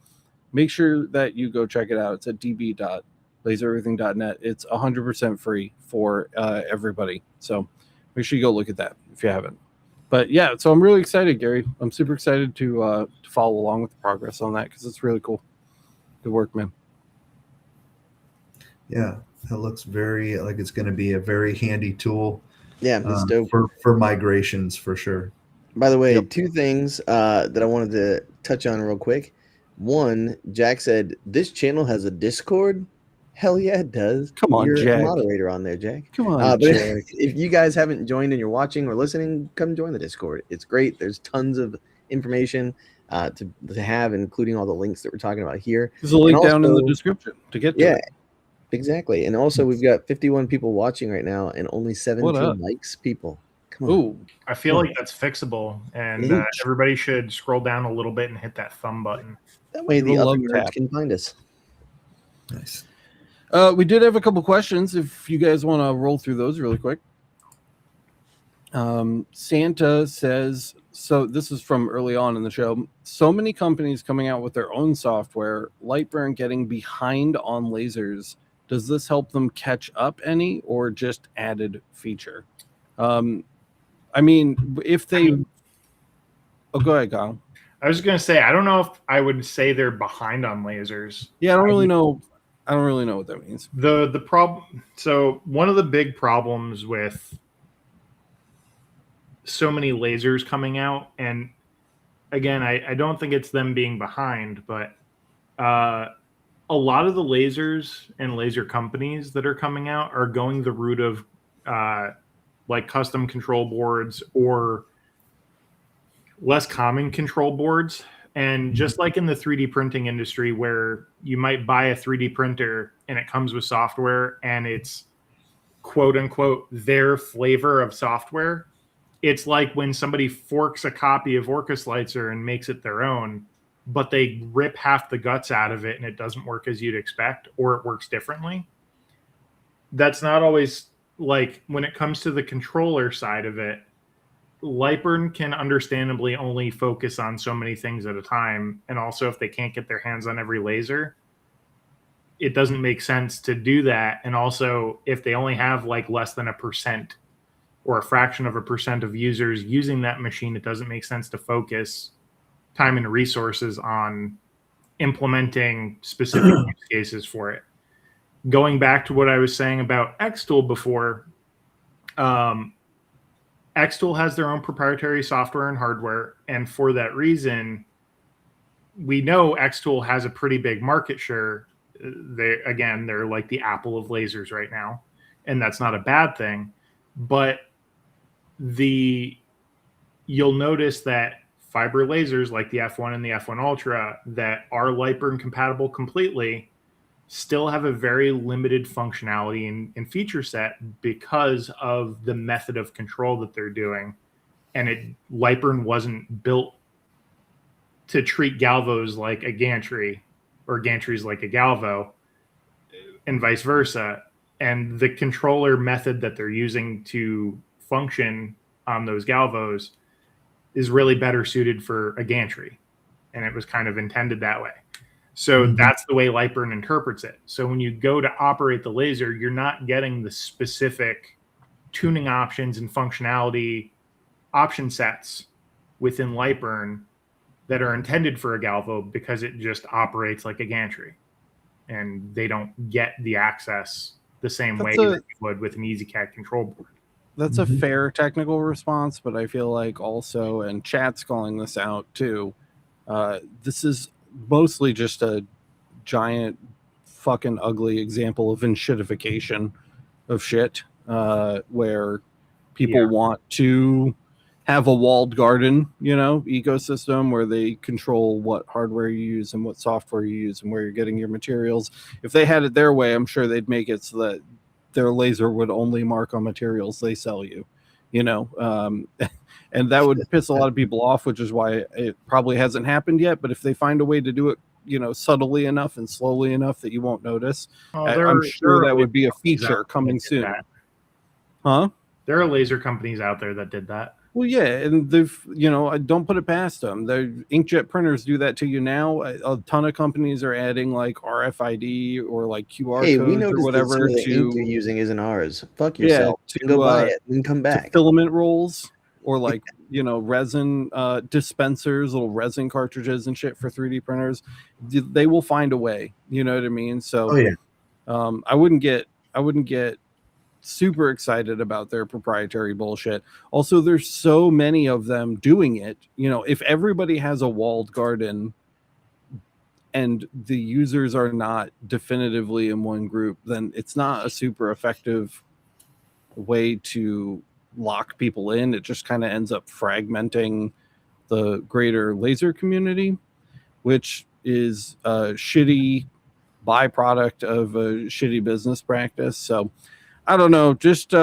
make sure that you go check it out. It's at db.lasereverything.net. It's 100% free for everybody. So make sure you go look at that if you haven't. But yeah, so I'm really excited, Gary. I'm super excited to follow along with the progress on that because it's really cool. Good work, man. Yeah, that looks very like it's going to be a very handy tool. Yeah, it's dope for migrations for sure. By the way, two things that I wanted to touch on real quick. One, Jack said this channel has a Discord. Hell yeah, it does. Come on, you're Jack. a moderator on there, Jack. Come on, Jack. If you guys haven't joined and you're watching or listening, come join the Discord. It's great. There's tons of information to have, including all the links that we're talking about here. There's a link down in the description to get to it. Exactly. And also, we've got 51 people watching right now and only 17 likes. People, come on. Ooh, I feel like that's fixable, and everybody should scroll down a little bit and hit that thumb button. That way the other nerds can find us. Nice. We did have a couple questions. If you guys want to roll through those really quick. Santa says, so this is from early on in the show. So many companies coming out with their own software, LightBurn getting behind on lasers. Does this help them catch up any or just added feature? I mean, if they... Oh, go ahead, Kyle. I was going to say, I don't know if I would say they're behind on lasers. Yeah, I don't really know what that means. The problem... So one of the big problems with so many lasers coming out, and again, I don't think it's them being behind, but a lot of the lasers and laser companies that are coming out are going the route of like custom control boards or less common control boards. And just like in the 3D printing industry, where you might buy a 3D printer and it comes with software and it's quote unquote their flavor of software, it's like when somebody forks a copy of Orca Slicer and makes it their own, but they rip half the guts out of it and it doesn't work as you'd expect, or it works differently. That's not always, like, when it comes to the controller side of it, LightBurn can understandably only focus on so many things at a time. And also, if they can't get their hands on every laser, it doesn't make sense to do that. And also, if they only have like less than 1% or a fraction of 1% of users using that machine, it doesn't make sense to focus time and resources on implementing specific use cases for it. Going back to what I was saying about Xtool before, Xtool has their own proprietary software and hardware, and for that reason, we know Xtool has a pretty big market share. They're like the Apple of lasers right now, and that's not a bad thing. But you'll notice that fiber lasers like the F1 and the F1 Ultra that are LightBurn compatible completely still have a very limited functionality and feature set because of the method of control that they're doing. And LightBurn wasn't built to treat galvos like a gantry or gantries like a galvo, and vice versa. And the controller method that they're using to function on those galvos is really better suited for a gantry. And it was kind of intended that way. So that's the way LightBurn interprets it. So when you go to operate the laser, you're not getting the specific tuning options and functionality option sets within LightBurn that are intended for a galvo, because it just operates like a gantry. And they don't get the access the same way that you would with an EasyCad control board. That's a fair technical response, but I feel like also, and chat's calling this out too, this is mostly just a giant fucking ugly example of enshittification of shit, where people want to have a walled garden, ecosystem where they control what hardware you use and what software you use and where you're getting your materials. If they had it their way, I'm sure they'd make it so that their laser would only mark on materials they sell you, and that would piss a lot of people off, which is why it probably hasn't happened yet. But if they find a way to do it, subtly enough and slowly enough that you won't notice, I'm sure that would be a feature coming soon. Huh? There are laser companies out there that did that. Well, yeah, and they've, I don't put it past them. The inkjet printers do that to you now. A ton of companies are adding like RFID or like QR codes or whatever that the ink you're using isn't ours. Fuck yourself. Go buy it and come back. Filament rolls or like, resin dispensers, little resin cartridges and shit for 3D printers. They will find a way. You know what I mean? So I wouldn't get super excited about their proprietary bullshit. Also, there's so many of them doing it. If everybody has a walled garden and the users are not definitively in one group, then it's not a super effective way to lock people in. It just kind of ends up fragmenting the greater laser community, which is a shitty byproduct of a shitty business practice. So I don't know, just take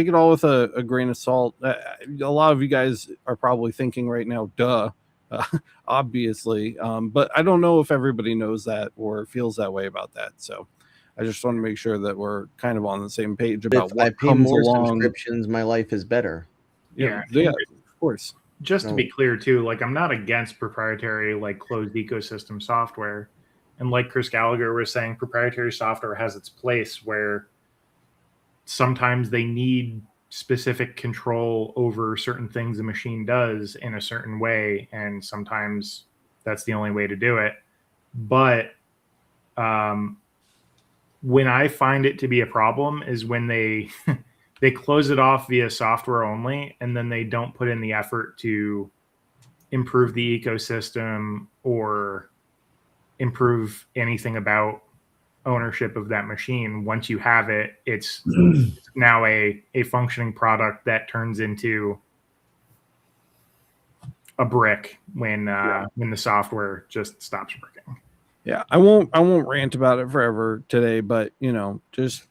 it all with a grain of salt. A lot of you guys are probably thinking right now, duh, obviously, but I don't know if everybody knows that or feels that way about that. So I just want to make sure that we're kind of on the same page about what comes along. Subscriptions, my life is better. Yeah, of course. Just to be clear too, like, I'm not against proprietary, like, closed ecosystem software. And like Chris Gallagher was saying, proprietary software has its place where sometimes they need specific control over certain things the machine does in a certain way, and sometimes that's the only way to do it. But when I find it to be a problem is when they they close it off via software only, and then they don't put in the effort to improve the ecosystem or improve anything about ownership of that machine. Once you have it, it's now a functioning product that turns into a brick when the software just stops working. Yeah, I won't rant about it forever today, but just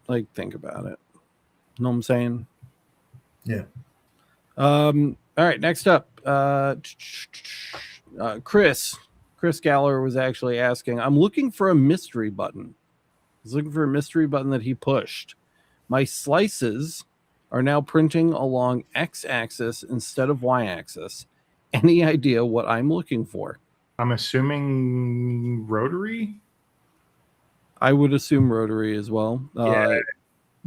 like think about it. Know what I'm saying? Yeah. All right, next up, Chris Galler was actually asking, I'm looking for a mystery button. He's looking for a mystery button that he pushed. My slices are now printing along X-axis instead of Y-axis. Any idea what I'm looking for? I'm assuming rotary? I would assume rotary as well. Yeah.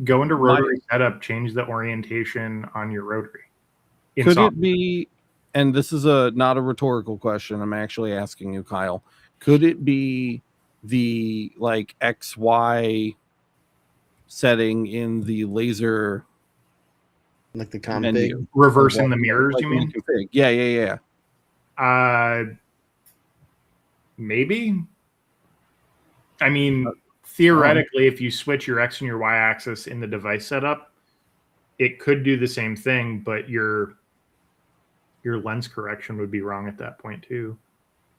Go into rotary setup, change the orientation on your rotary. Could it be, and this is not a rhetorical question, I'm actually asking you, Kyle, could it be the like XY setting in the laser, like the config, reversing the mirrors, like, you mean? Config. Yeah. Maybe. I mean, theoretically, if you switch your X and your Y axis in the device setup, it could do the same thing, but your lens correction would be wrong at that point too.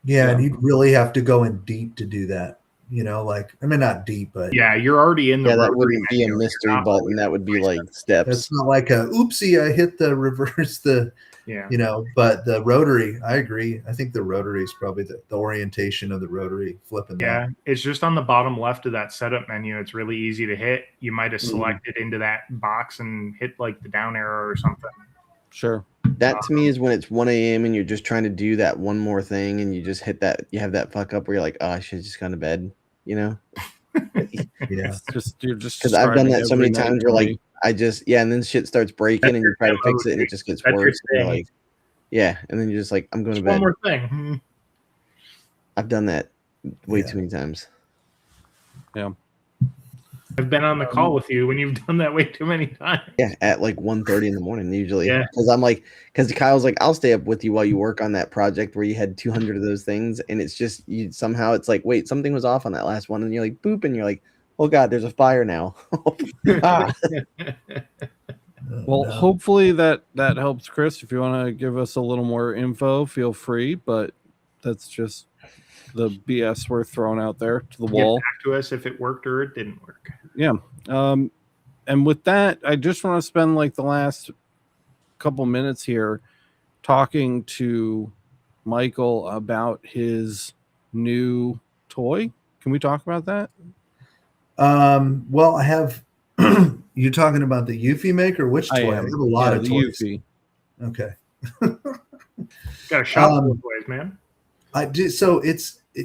Yeah, and you'd really have to go in deep to do that. Like, I mean, not deep, but yeah, you're already in the. Yeah, that wouldn't be a mystery button. That would be like steps. It's not like a oopsie, I hit the reverse the. Yeah. But the rotary, I agree. I think the rotary is probably the orientation of the rotary flipping. Yeah, it's just on the bottom left of that setup menu. It's really easy to hit. You might have selected into that box and hit like the down arrow or something. Sure. That to me is when it's 1 a.m. and you're just trying to do that one more thing and you just hit that. You have that fuck up where you're like, oh, I should have just gone to bed. Yeah. You're just because I've done that so many times where like I just and then shit starts breaking and you try to fix it and it just gets worse. And you're like, yeah, and then you're just like, I'm going to bed. One more thing. I've done that way too many times. Yeah. I've been on the call with you when you've done that way too many times. Yeah, at like 1:30 in the morning usually. Yeah. Because Kyle's like, I'll stay up with you while you work on that project where you had 200 of those things, and it's just somehow it's like, wait, something was off on that last one, and you're like, boop, and you're like, oh god, there's a fire now. Well, hopefully that helps, Chris. If you want to give us a little more info, feel free. But that's just the BS we're throwing out there to the wall. Get back to us if it worked or it didn't work. Yeah. And with that, I just want to spend like the last couple minutes here talking to Michael about his new toy. Can we talk about that? Well, I have. You're talking about the Eufy maker? Which toy? I have a lot of toys. Eufy. Okay. Got a shop full of toys, man. I do. So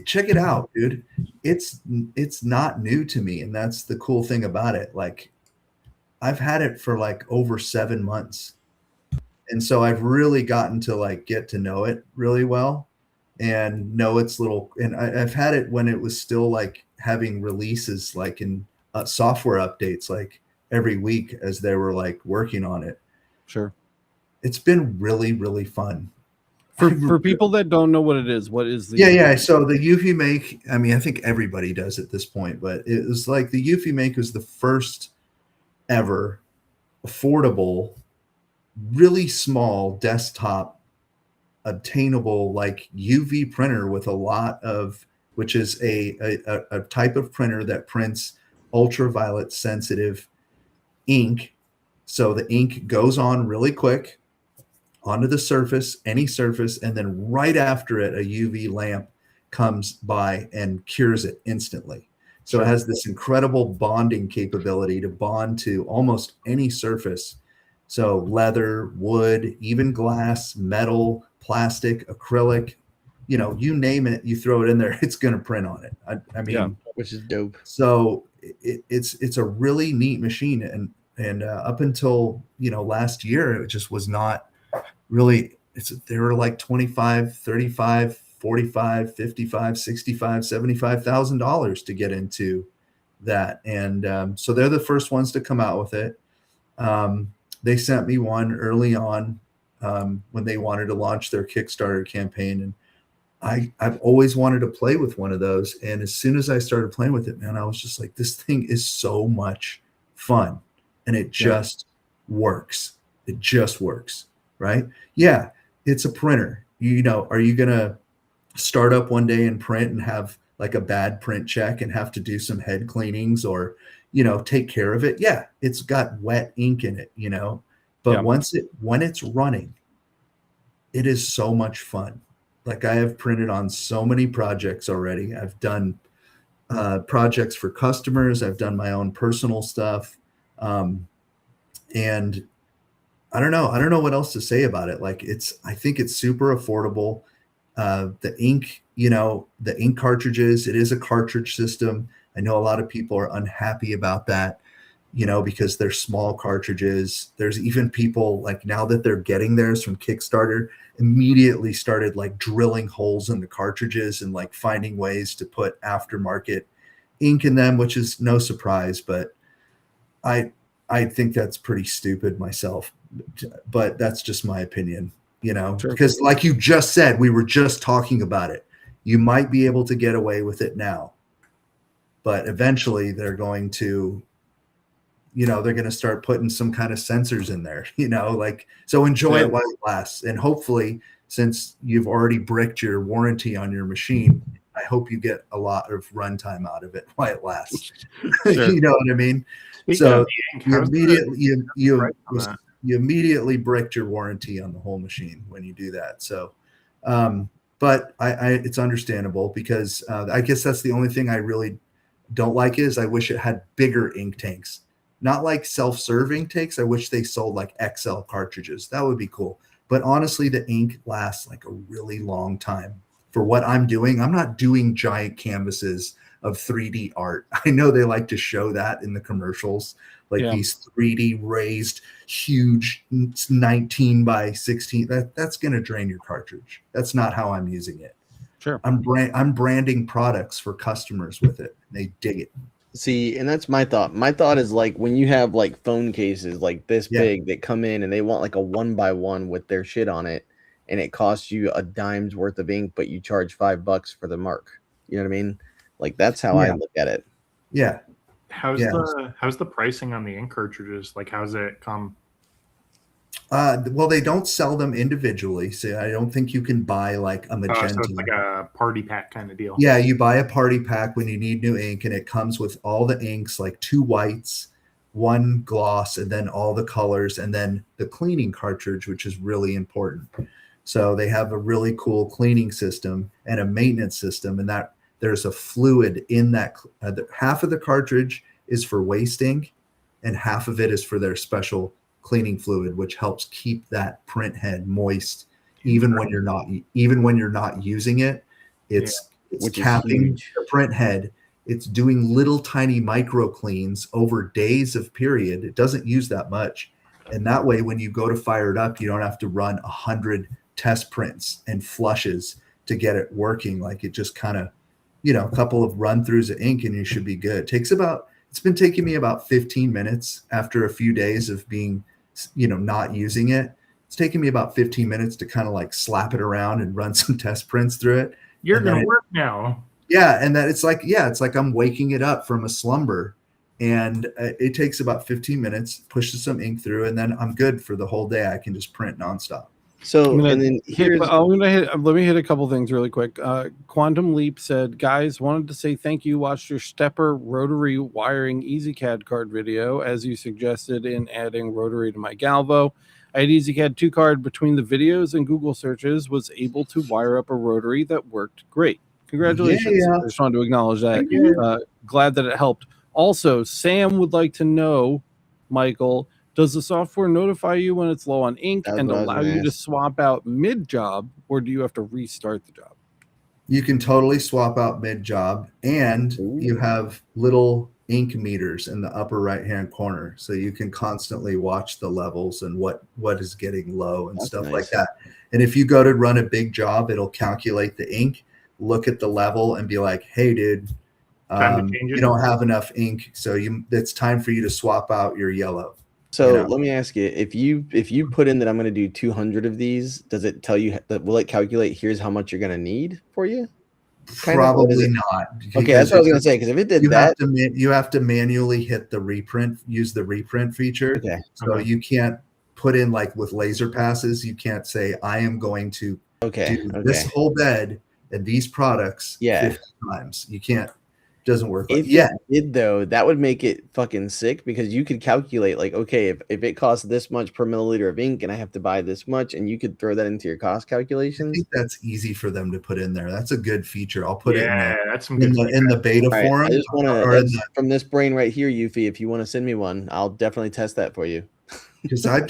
check it out, dude. It's not new to me, and that's the cool thing about it. Like, I've had it for like over 7 months, And so I've really gotten to like get to know it really well and know its little, and I've had it when it was still like having releases, like in software updates, like every week as they were like working on it. Sure. It's been really, really fun. For people that don't know what it is, what is the yeah. So the UV Make, I mean, I think everybody does at this point, but it was like the UV Make was the first ever affordable, really small desktop obtainable like UV printer with a lot of, which is a type of printer that prints ultraviolet sensitive ink. So the ink goes on really quick onto the surface, any surface, and then right after it, a UV lamp comes by and cures it instantly. So it has this incredible bonding capability to bond to almost any surface. So leather, wood, even glass, metal, plastic, acrylic, you know, you name it, you throw it in there, it's going to print on it. I mean, which is dope. So it's a really neat machine. And up until, you know, last year, it just was not really, they were like 25, 35, 45, 55, 65, $75,000 to get into that. And so they're the first ones to come out with it. They sent me one early on when they wanted to launch their Kickstarter campaign. And I've always wanted to play with one of those. And as soon as I started playing with it, man, I was just like, this thing is so much fun. And it just works. It just works, right? Yeah, it's a printer. You know, are you going to start up one day and print and have like a bad print check and have to do some head cleanings or, you know, take care of it? Yeah, it's got wet ink in it, you know, but when it's running, it is so much fun. Like I have printed on so many projects already. I've done projects for customers. I've done my own personal stuff. And I don't know what else to say about it. Like I think it's super affordable. The ink, you know, the ink cartridges, it is a cartridge system. I know a lot of people are unhappy about that, you know, because they're small cartridges. There's even people like now that they're getting theirs from Kickstarter, immediately started like drilling holes in the cartridges and like finding ways to put aftermarket ink in them, which is no surprise, but I think that's pretty stupid myself, but that's just my opinion, you know, because like you just said, we were just talking about it. You might be able to get away with it now, but eventually they're going to, you know, they're going to start putting some kind of sensors in there, you know, like, so enjoy it while it lasts. And hopefully, since you've already bricked your warranty on your machine, I hope you get a lot of runtime out of it while it lasts. You know what I mean? So you immediately bricked your warranty on the whole machine when you do that. So, but it's understandable because I guess that's the only thing I really don't like is I wish it had bigger ink tanks, not like self-serving tanks. I wish they sold like XL cartridges. That would be cool. But honestly, the ink lasts like a really long time for what I'm doing. I'm not doing giant canvases of 3D art. I know they like to show that in the commercials, like these 3D raised huge 19 by 16. That's going to drain your cartridge. That's not how I'm using it. Sure. I'm branding products for customers with it. They dig it. See, and that's my thought. My thought is like when you have like phone cases like this big that come in and they want like a 1x1 with their shit on it, and it costs you a dime's worth of ink, but you charge $5 for the mark. You know what I mean? Like that's how I look at it. Yeah. How's the pricing on the ink cartridges? Like how's it come? Well, they don't sell them individually, so I don't think you can buy like a magenta. So it's like a party pack kind of deal. Yeah, you buy a party pack when you need new ink, and it comes with all the inks, like 2 whites, 1 gloss, and then all the colors, and then the cleaning cartridge, which is really important. So they have a really cool cleaning system and a maintenance system, and that there's a fluid in that. Half of the cartridge is for waste ink, and half of it is for their special cleaning fluid, which helps keep that print head moist even when you're not using it. It's capping the print head. It's doing little tiny micro cleans over days of period. It doesn't use that much, And that way, when you go to fire it up, you don't have to run 100 test prints and flushes to get it working. Like it just kind of, a couple of run throughs of ink and you should be good. It's been taking me about 15 minutes after a few days of being, not using it. It's taking me about 15 minutes to kind of like slap it around and run some test prints through it. You're going to work now. Yeah. And that it's like I'm waking it up from a slumber, and it takes about 15 minutes, pushes some ink through, and then I'm good for the whole day. I can just print nonstop. So, let me hit a couple things really quick. Quantum Leap said, guys, wanted to say thank you. Watched your stepper rotary wiring EasyCad card video, as you suggested in adding rotary to my Galvo. I had EasyCad 2 card between the videos and Google searches, was able to wire up a rotary that worked great. Congratulations. Yeah. I just wanted to acknowledge that. Glad that it helped. Also, Sam would like to know, Michael, does the software notify you when it's low on ink and allow you to swap out mid-job, or do you have to restart the job? You can totally swap out mid-job, and you have little ink meters in the upper right-hand corner, so you can constantly watch the levels and what is getting low and stuff like that. And if you go to run a big job, it'll calculate the ink, look at the level, and be like, hey, dude, you don't have enough ink, so it's time for you to swap out your yellow. So let me ask you, if you put in that I'm going to do 200 of these, does it tell you that, will it calculate here's how much you're going to need for you? Probably not. Okay, that's what I was going to say, because if it did you have to manually hit the reprint, use the reprint feature. Okay. So you can't put in, like with laser passes, you can't say I am going to do this whole bed and these products 50 times. You can't. Doesn't work. If it did, though, that would make it fucking sick, because you could calculate like, okay, if it costs this much per milliliter of ink and I have to buy this much, and you could throw that into your cost calculations. I think that's easy for them to put in there. That's a good feature. I'll put it that's some good in the beta forum. I just want to, from this brain right here, Yuffie, if you want to send me one, I'll definitely test that for you. Because I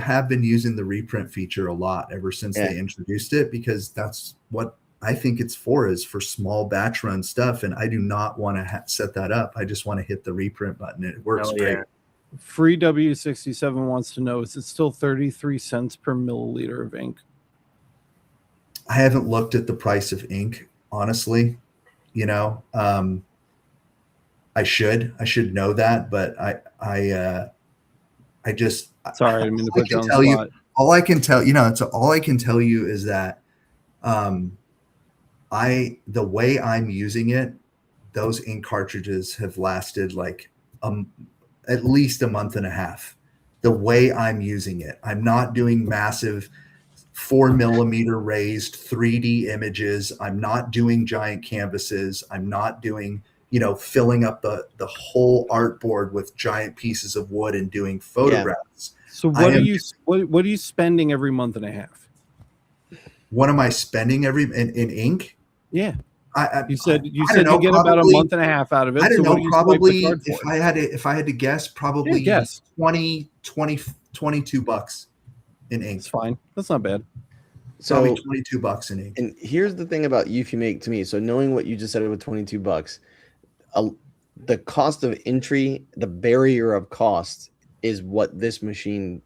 have been using the reprint feature a lot ever since they introduced it, because that's what I think it's is for small batch run stuff, and I do not want to set that up. I just want to hit the reprint button. It works great. Free W67 wants to know, is it still 33 cents per milliliter of ink? I haven't looked at the price of ink, honestly. I should know that, but I just sorry, I didn't mean to put you on the spot. All I can tell you is that the way I'm using it, those ink cartridges have lasted like at least a month and a half. The way I'm using it, I'm not doing massive 4 millimeter raised 3D images. I'm not doing giant canvases. I'm not doing, filling up the whole artboard with giant pieces of wood and doing photographs. So what are you spending every month and a half? What am I spending in ink? Yeah, you said you get about a month and a half out of it. I don't know. Probably if I had to guess, probably 22 bucks in ink. It's fine. That's not bad. So probably 22 bucks in ink. And here's the thing about Eufy to me. So knowing what you just said with 22 bucks, the cost of entry, the barrier of cost is what this machine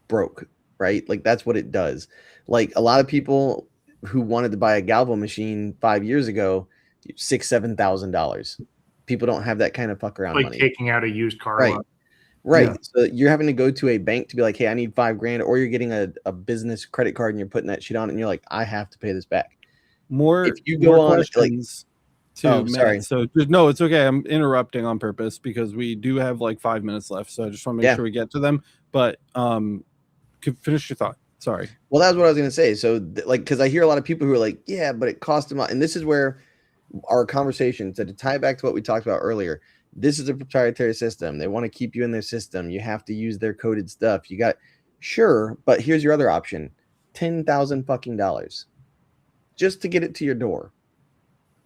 broke, right? Like that's what it does. Like a lot of people who wanted to buy a Galvo machine 5 years ago, $6,000-$7,000. People don't have that kind of fuck around money. Taking out a used car. Right. Yeah. So you're having to go to a bank to be like, hey, I need $5,000, or you're getting a business credit card and you're putting that shit on it and you're like, I have to pay this back. If you go on questions sorry. So no, it's okay. I'm interrupting on purpose because we do have like 5 minutes left. So I just want to make sure we get to them. But finish your thought. Sorry. Well, that's what I was going to say. So because I hear a lot of people who are like, yeah, but it cost them. And this is where our conversation, to tie it back to what we talked about earlier, this is a proprietary system. They want to keep you in their system. You have to use their coded stuff. But here's your other option: $10,000 fucking dollars just to get it to your door.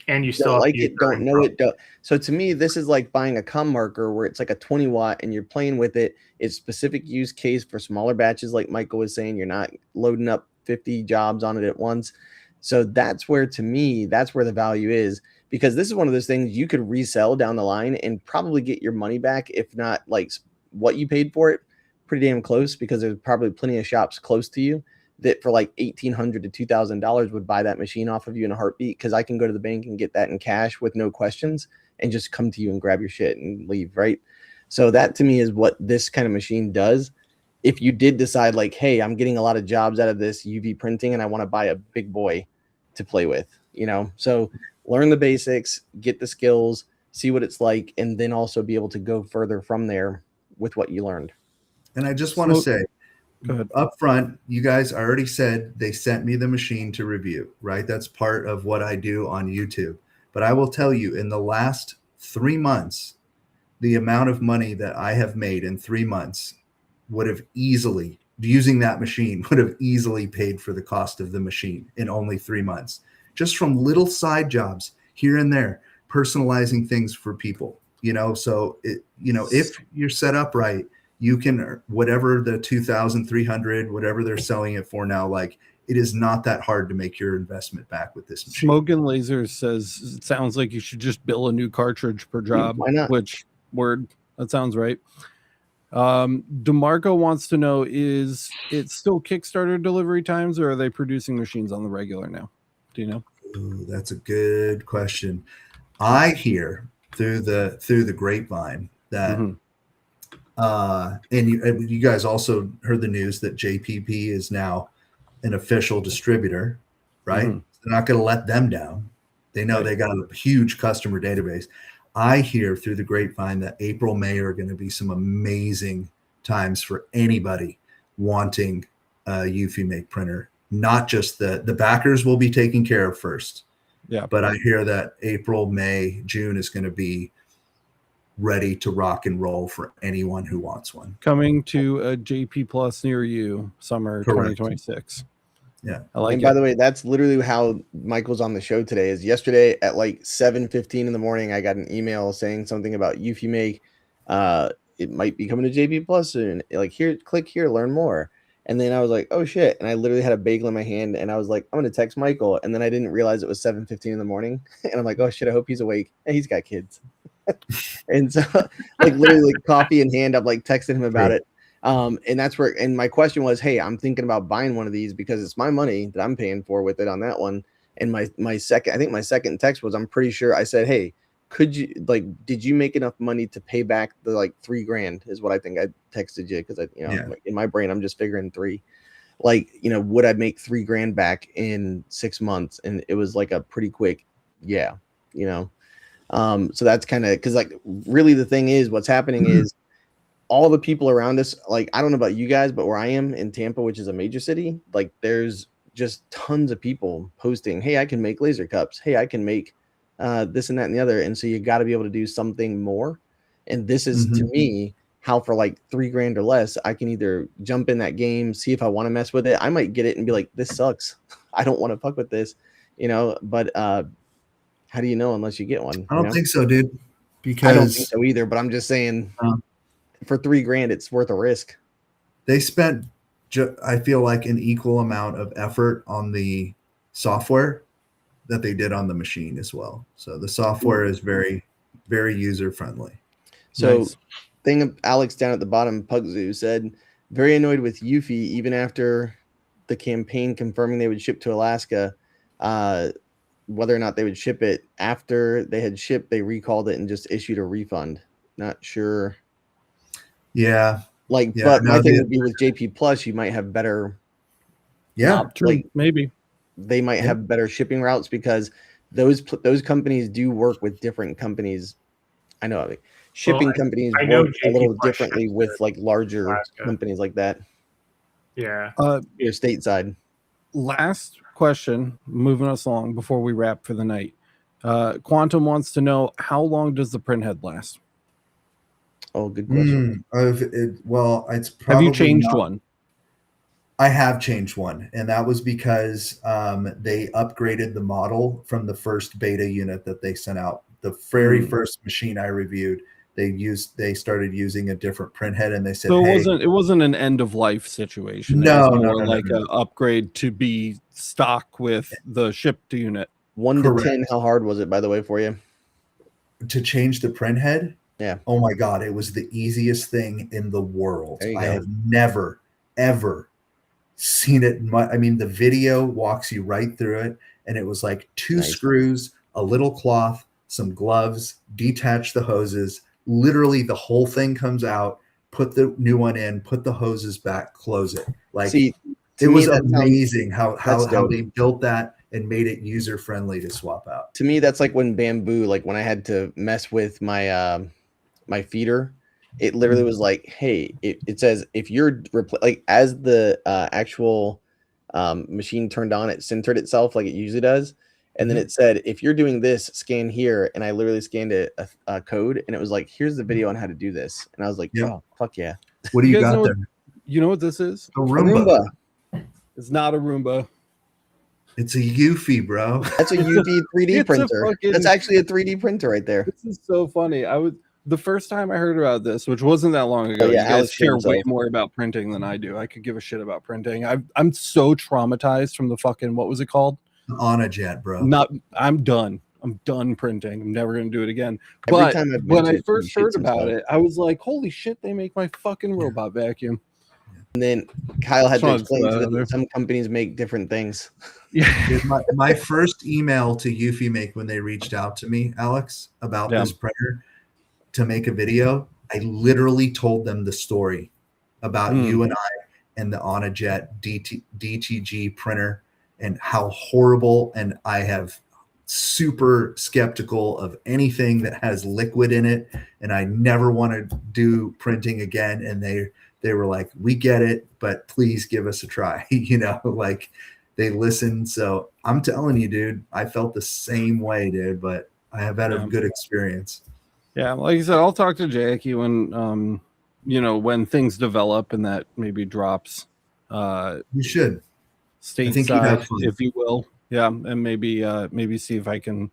And you still don't know it. So to me, this is like buying a com marker where it's like a 20 watt and you're playing with it. It's specific use case for smaller batches, like Michael was saying. You're not loading up 50 jobs on it at once. So that's where, to me, that's where the value is, because this is one of those things you could resell down the line and probably get your money back, if not like what you paid for it, pretty damn close, because there's probably plenty of shops close to you that for like $1,800 to $2,000 would buy that machine off of you in a heartbeat, because I can go to the bank and get that in cash with no questions and just come to you and grab your shit and leave, right? So that to me is what this kind of machine does. If you did decide like, hey, I'm getting a lot of jobs out of this UV printing and I want to buy a big boy to play with, you know? So learn the basics, get the skills, see what it's like, and then also be able to go further from there with what you learned. And I just want to say, up front, you guys already said they sent me the machine to review, right? That's part of what I do on YouTube. But I will tell you, in the last 3 months, the amount of money that I have made in 3 months would have easily, using that machine, would have easily paid for the cost of the machine in only 3 months, just from little side jobs here and there, personalizing things for people, you know? So, if you're set up right, you can, whatever the 2,300, whatever they're selling it for now, like, it is not that hard to make your investment back with this machine. Smoke and Laser says it sounds like you should just bill a new cartridge per job. Why not? Which, word, that sounds right. DeMarco wants to know, is it still Kickstarter delivery times, or are they producing machines on the regular now? Do you know? Ooh, that's a good question. I hear through the grapevine that and you guys also heard the news that JPP is now an official distributor, right? They're not going to let them down. They know they got a huge customer database. I hear through the grapevine that April, May are going to be some amazing times for anybody wanting a UV Make printer. Not just the backers will be taken care of first. Yeah. But I hear that April, May, June is going to be ready to rock and roll for anyone who wants one. Coming to a JP Plus near you, summer 2026. Yeah. I like and it. by the way, that's literally how Michael's on the show today. Is yesterday at like 7:15 in the morning, I got an email saying something about UV Make. It might be coming to JP Plus soon. Like, here, click here, learn more. And then I was like, oh shit. And I literally had a bagel in my hand and I was like, I'm going to text Michael. And then I didn't realize it was 7:15 in the morning. And I'm like, oh shit, I hope he's awake. And he's got kids. And so like literally like, coffee in hand, I'm like texting him about it. And that's where, and my question was, hey, I'm thinking about buying one of these because it's my money that I'm paying for with it on that one. And my second text was, I'm pretty sure I said, hey, could you, like, did you make enough money to pay back the like $3,000 is what I think I texted you. Cause in my brain, I'm just figuring 3, like, would I make $3,000 back in 6 months? And it was like a pretty quick, yeah, so that's kind of, cause like really the thing is what's happening is all the people around us, like, I don't know about you guys, but where I am in Tampa, which is a major city, like there's just tons of people posting, hey, I can make laser cups. Hey, I can make this and that and the other. And so you got to be able to do something more. And this is to me how for like $3,000 or less, I can either jump in that game, see if I want to mess with it. I might get it and be like, this sucks. I don't want to fuck with this, but how do you know unless you get one? I don't think so, dude. Because I don't think so either, but I'm just saying for $3,000, it's worth a risk. They spent, I feel like, an equal amount of effort on the software that they did on the machine as well. So the software is very, very user friendly. So Nice. thing Alex down at the bottom, Pugzoo said, very annoyed with Eufy even after the campaign confirming they would ship to Alaska. Whether or not they would ship it, after they had shipped, they recalled it and just issued a refund. Not sure. Yeah. Like, Yeah, but no, my thing would be with JP Plus, you might have better. Yeah. True. Like, Maybe. they might have better shipping routes because those companies do work with different companies. I know, like, shipping companies I know work a JP little Plus differently ships with to like larger Alaska. companies like that. Yeah. Your stateside. Last question, moving us along before we wrap for the night. Quantum wants to know, how long does the print head last? Oh, good question. Well, it's probably Have you changed one? I have changed one, and that was because they upgraded the model from the first beta unit that they sent out. The very first machine I reviewed, they started using a different print head, and they said, So hey, it wasn't an end of life situation. No, it was no, more no, like no. an upgrade to be stock with the shipped unit. 1 correct. to 10, how hard was it, by the way, for you? to change the print head. Yeah. Oh my God, it was the easiest thing in the world. There you I go. have never, ever seen it. I mean, the video walks you right through it. And it was like two Nice. screws, a little cloth, some gloves, detach the hoses. Literally the whole thing comes out, put the new one in, put the hoses back, close it. Like, See, it to me, was that sounds- amazing how that's dope. they built that and made it user friendly to swap out. To me, that's like when bamboo, like when I had to mess with my my feeder, it literally was like, hey, it says if you're like as the actual machine turned on, it centered itself like it usually does. And then it said, if you're doing this, scan here. And I literally scanned a code, and it was like, here's the video on how to do this. And I was like, oh, fuck yeah. What do you guys got know there? You know what this is? A Roomba. It's not a Roomba. It's a Eufy, bro. That's a UV 3D It's a printer. fucking- That's actually a 3D printer right there. This is so funny. The first time I heard about this, which wasn't that long ago, Oh, yeah, you guys Alex care himself. way more about printing than I do. I could give a shit about printing. I'm so traumatized from the fucking, what was it called? On a jet, bro. I'm done. I'm done printing. I'm never going to do it again. Every But time I've when I mentioned it, first he heard shits about himself. it, I was like, holy shit, they make my fucking robot vacuum. And then Kyle had to Just explain wanted to to throw them that that some companies make different things. Yeah. Dude, my first email to Eufy Make when they reached out to me, Alex, about this printer to make a video, I literally told them the story about you and I and the OnaJet DTG printer and how horrible, and I have super skeptical of anything that has liquid in it, and I never want to do printing again. And they were like, we get it, but please give us a try. You know, like they listened. So I'm telling you, dude, I felt the same way, dude, but I have had a good experience. Yeah, like I said, I'll talk to Jackie when when things develop and that maybe drops You should. I think you'd stateside, have fun. if you will. Yeah, and maybe see if I can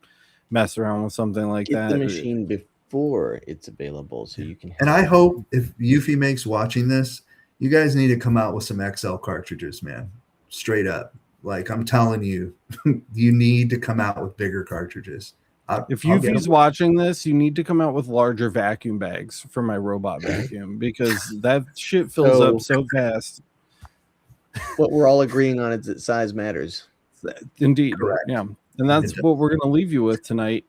mess around with something like Get that. the machine before it's available so you can. And I hope if Eufy Makes watching this, you guys need to come out with some XL cartridges, man. Straight up. Like I'm telling you, you need to come out with bigger cartridges. If Eufy's watching this, you need to come out with larger vacuum bags for my robot vacuum because that shit fills up so fast. What we're all agreeing on is that size matters. Indeed. Correct. Yeah. And that's what we're going to leave you with tonight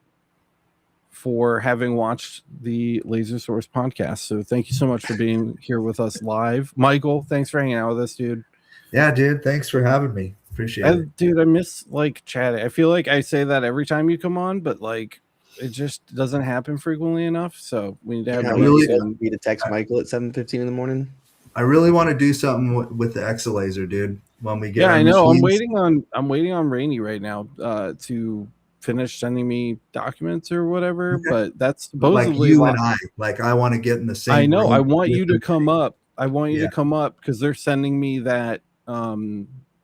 for having watched the Laser Source podcast. So thank you so much for being here with us live. Michael, thanks for hanging out with us, dude. Yeah, dude. Thanks for having me. Appreciate it. Dude, I miss like chatting. I feel like I say that every time you come on, but like it just doesn't happen frequently enough. So we need to have me to text Michael at 7:15 in the morning. I really want to do something with the XL laser, dude. When we get, I know. machines. I'm waiting on Rainey right now to finish sending me documents or whatever. Okay. But that's supposedly like you and I. Like I want to get in the same. I know. room I want you with to come up. I want you Yeah. to come up because they're sending me that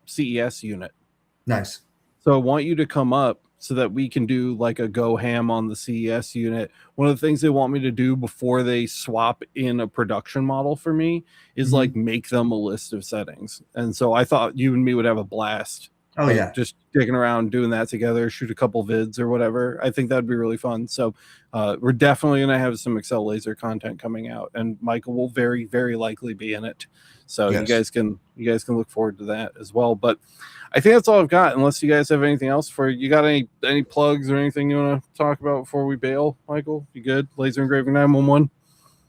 CES unit. Nice. So I want you to come up so that we can do like a go ham on the CES unit. One of the things they want me to do before they swap in a production model for me is like make them a list of settings. And so I thought you and me would have a blast. Oh yeah. Just digging around doing that together, shoot a couple vids or whatever. I think that'd be really fun. So we're definitely going to have some Excel laser content coming out, and Michael will very, very likely be in it. So you guys can look forward to that as well. But I think that's all I've got, unless you guys have anything else for you. Got any plugs or anything you want to talk about before we bail, Michael? You good? Laser Engraving 911?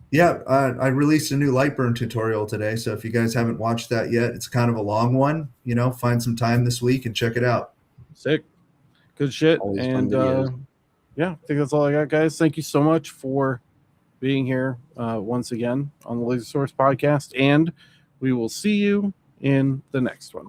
Yeah, I released a new LightBurn tutorial today. So if you guys haven't watched that yet, it's kind of a long one. You know, find some time this week and check it out. Sick. Good shit. Always and fun videos. yeah, I think that's all I got, guys. Thank you so much for being here once again on the Laser Source podcast, and we will see you in the next one.